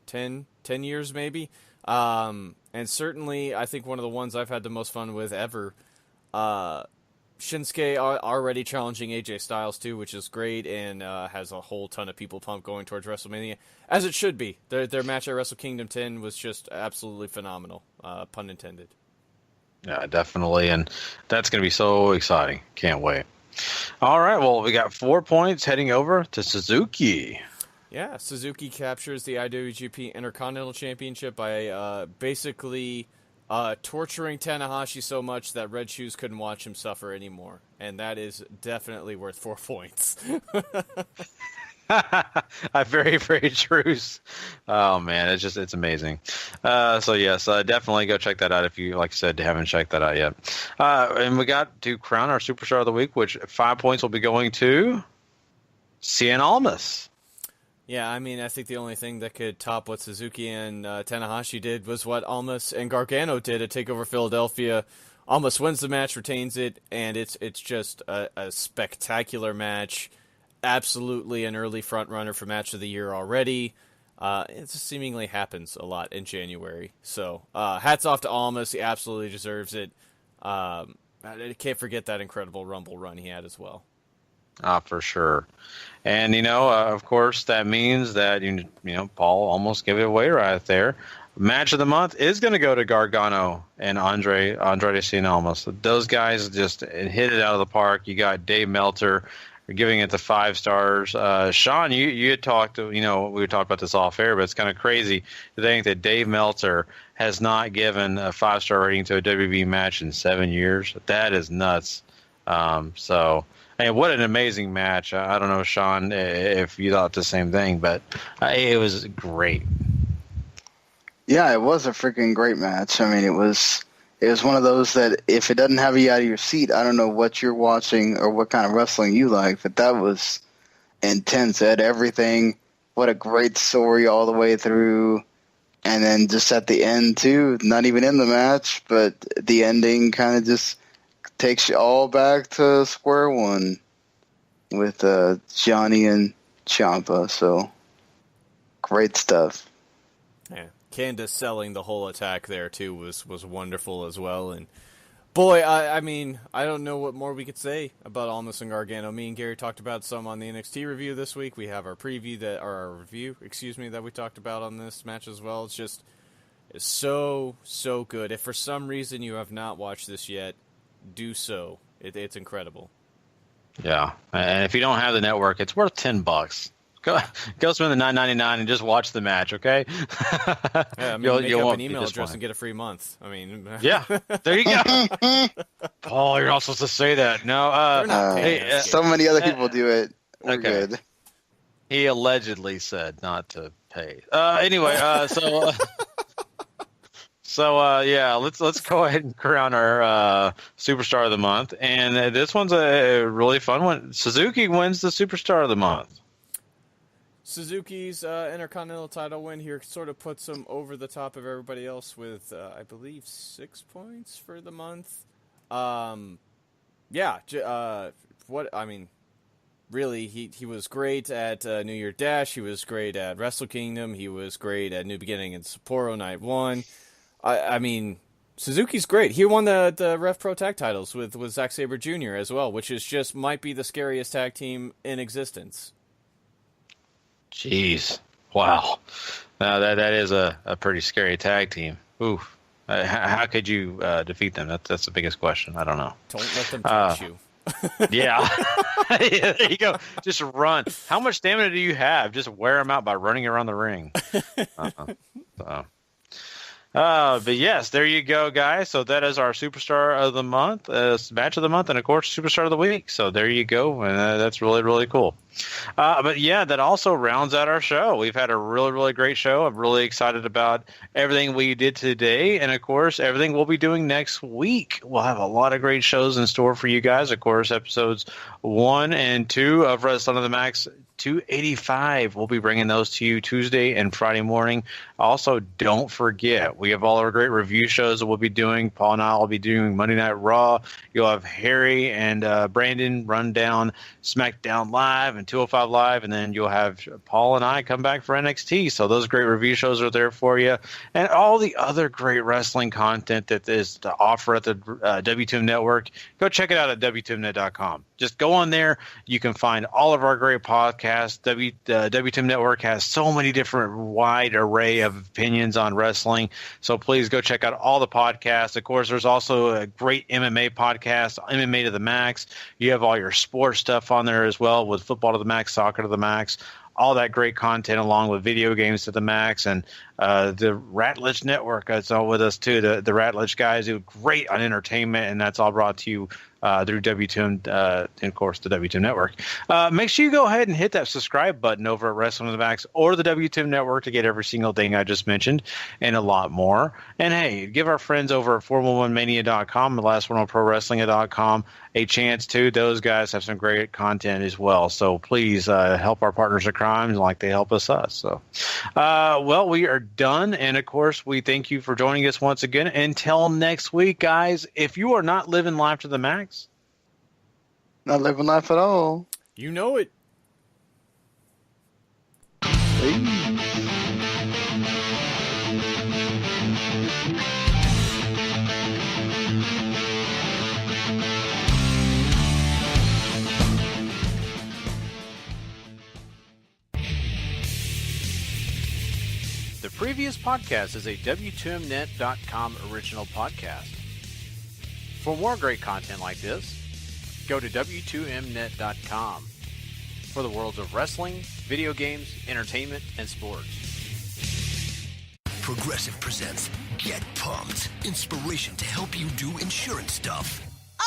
10 years maybe. And certainly, I think one of the ones I've had the most fun with ever. Shinsuke already challenging AJ Styles too, which is great, and has a whole ton of people pumped going towards WrestleMania, as it should be. Their match at Wrestle Kingdom 10 was just absolutely phenomenal, pun intended. Yeah, definitely, and that's going to be so exciting. Can't wait. All right, well, we got 4 points heading over to Suzuki. Yeah, Suzuki captures the IWGP Intercontinental Championship by basically torturing Tanahashi so much that Red Shoes couldn't watch him suffer anymore. And that is definitely worth 4 points. Very, very true. Oh, man, it's amazing. So, yes, definitely go check that out if you, like I said, haven't checked that out yet. And we got to crown our Superstar of the Week, which 5 points will be going to Cien Almas. Yeah, I mean, I think the only thing that could top what Suzuki and Tanahashi did was what Almas and Gargano did at TakeOver Philadelphia. Almas wins the match, retains it, and it's just a spectacular match. Absolutely an early front runner for Match of the Year already. It seemingly happens a lot in January. So hats off to Almas. He absolutely deserves it. I can't forget that incredible Rumble run he had as well. For sure. And, of course, that means that, Paul almost gave it away right there. Match of the month is going to go to Gargano and Andrade Cien Almas. Those guys just hit it out of the park. You got Dave Meltzer giving it the 5 stars. Sean, you had talked, we were talking about this off air, but it's kind of crazy to think that Dave Meltzer has not given a 5-star rating to a WWE match in 7 years. That is nuts. And what an amazing match. I don't know, Sean, if you thought the same thing, but it was great. Yeah, it was a freaking great match. I mean, it was one of those that if it doesn't have you out of your seat, I don't know what you're watching or what kind of wrestling you like, but that was intense. It had everything. What a great story all the way through. And then just at the end, too, not even in the match, but the ending kind of just takes you all back to square one with Johnny and Ciampa. So, great stuff. Yeah, Candace selling the whole attack there, too, was wonderful as well. And, boy, I mean, I don't know what more we could say about Almas and Gargano. Me and Gary talked about some on the NXT review this week. We have our review that we talked about on this match as well. It's so, so good. If for some reason you have not watched this yet, do so. It's incredible. Yeah, and if you don't have the network, it's worth $10. Go spend the $9.99 and just watch the match, okay? Yeah, I mean, make up an email address and get a free month. I mean, yeah, there you go. Paul, you're not supposed to say that. No, so many other people do it. We're good. He allegedly said not to pay. Anyway, yeah, let's go ahead and crown our Superstar of the Month. And this one's a really fun one. Suzuki wins the Superstar of the Month. Suzuki's Intercontinental title win here sort of puts him over the top of everybody else with, I believe, 6 points for the month. Really, he was great at New Year Dash. He was great at Wrestle Kingdom. He was great at New Beginning and Sapporo Night 1. I mean, Suzuki's great. He won the Rev Pro tag titles with Zack Sabre Jr. as well, which is just might be the scariest tag team in existence. Jeez. Wow. Now that is a pretty scary tag team. Oof. How could you defeat them? That's the biggest question. I don't know. Don't let them touch you. Yeah. There you go. Just run. How much stamina do you have? Just wear them out by running around the ring. But yes, there you go, guys. So that is our Superstar of the Month, Match of the Month, and of course, Superstar of the Week. So there you go, and that's really, really cool. But yeah, that also rounds out our show. We've had a really, really great show. I'm really excited about everything we did today, and of course, everything we'll be doing next week. We'll have a lot of great shows in store for you guys. Of course, episodes 1 and 2 of Wrestling to the Max 285. We'll be bringing those to you Tuesday and Friday morning. Also, don't forget, we have all our great review shows that we'll be doing. Paul and I will be doing Monday Night Raw. You'll have Harry and Brandon run down SmackDown Live and 205 Live, and then you'll have Paul and I come back for NXT. So those great review shows are there for you. And all the other great wrestling content that is to offer at the W2M Network, go check it out at WTMNet.com. Just go on there. You can find all of our great podcasts. WTM Network has so many different wide array of opinions on wrestling. So please go check out all the podcasts. Of course, there's also a great MMA podcast, MMA to the Max. You have all your sports stuff on there as well with Football to the Max, Soccer to the Max. All that great content along with video games to the max, and the Ratledge Network is all with us too. The Ratledge guys do great on entertainment, and that's all brought to you through WTM, and of course the WTM Network. Make sure you go ahead and hit that subscribe button over at Wrestling to the Max or the WTM Network to get every single thing I just mentioned and a lot more. And hey, give our friends over at 411mania.com, the last one on ProWrestling.com, a chance too. Those guys have some great content as well. So please help our partners in crime like they help us. So, well, we are done. And of course, we thank you for joining us once again. Until next week, guys, if you are not living life to the max, not living life at all, you know it. The previous podcast is a WTMNet.com original podcast. For more great content like this, go to W2Mnet.com for the worlds of wrestling, video games, entertainment, and sports. Progressive presents Get Pumped. Inspiration to help you do insurance stuff.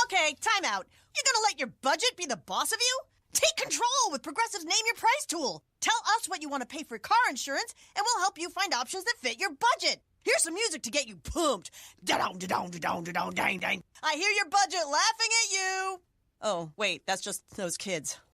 Okay, time out. You're gonna let your budget be the boss of you? Take control with Progressive's Name Your Price tool. Tell us what you want to pay for car insurance, and we'll help you find options that fit your budget. Here's some music to get you pumped. Da-dong, da-dong, da-dong, da-dong, dang, dang. I hear your budget laughing at you. Oh, wait, that's just those kids.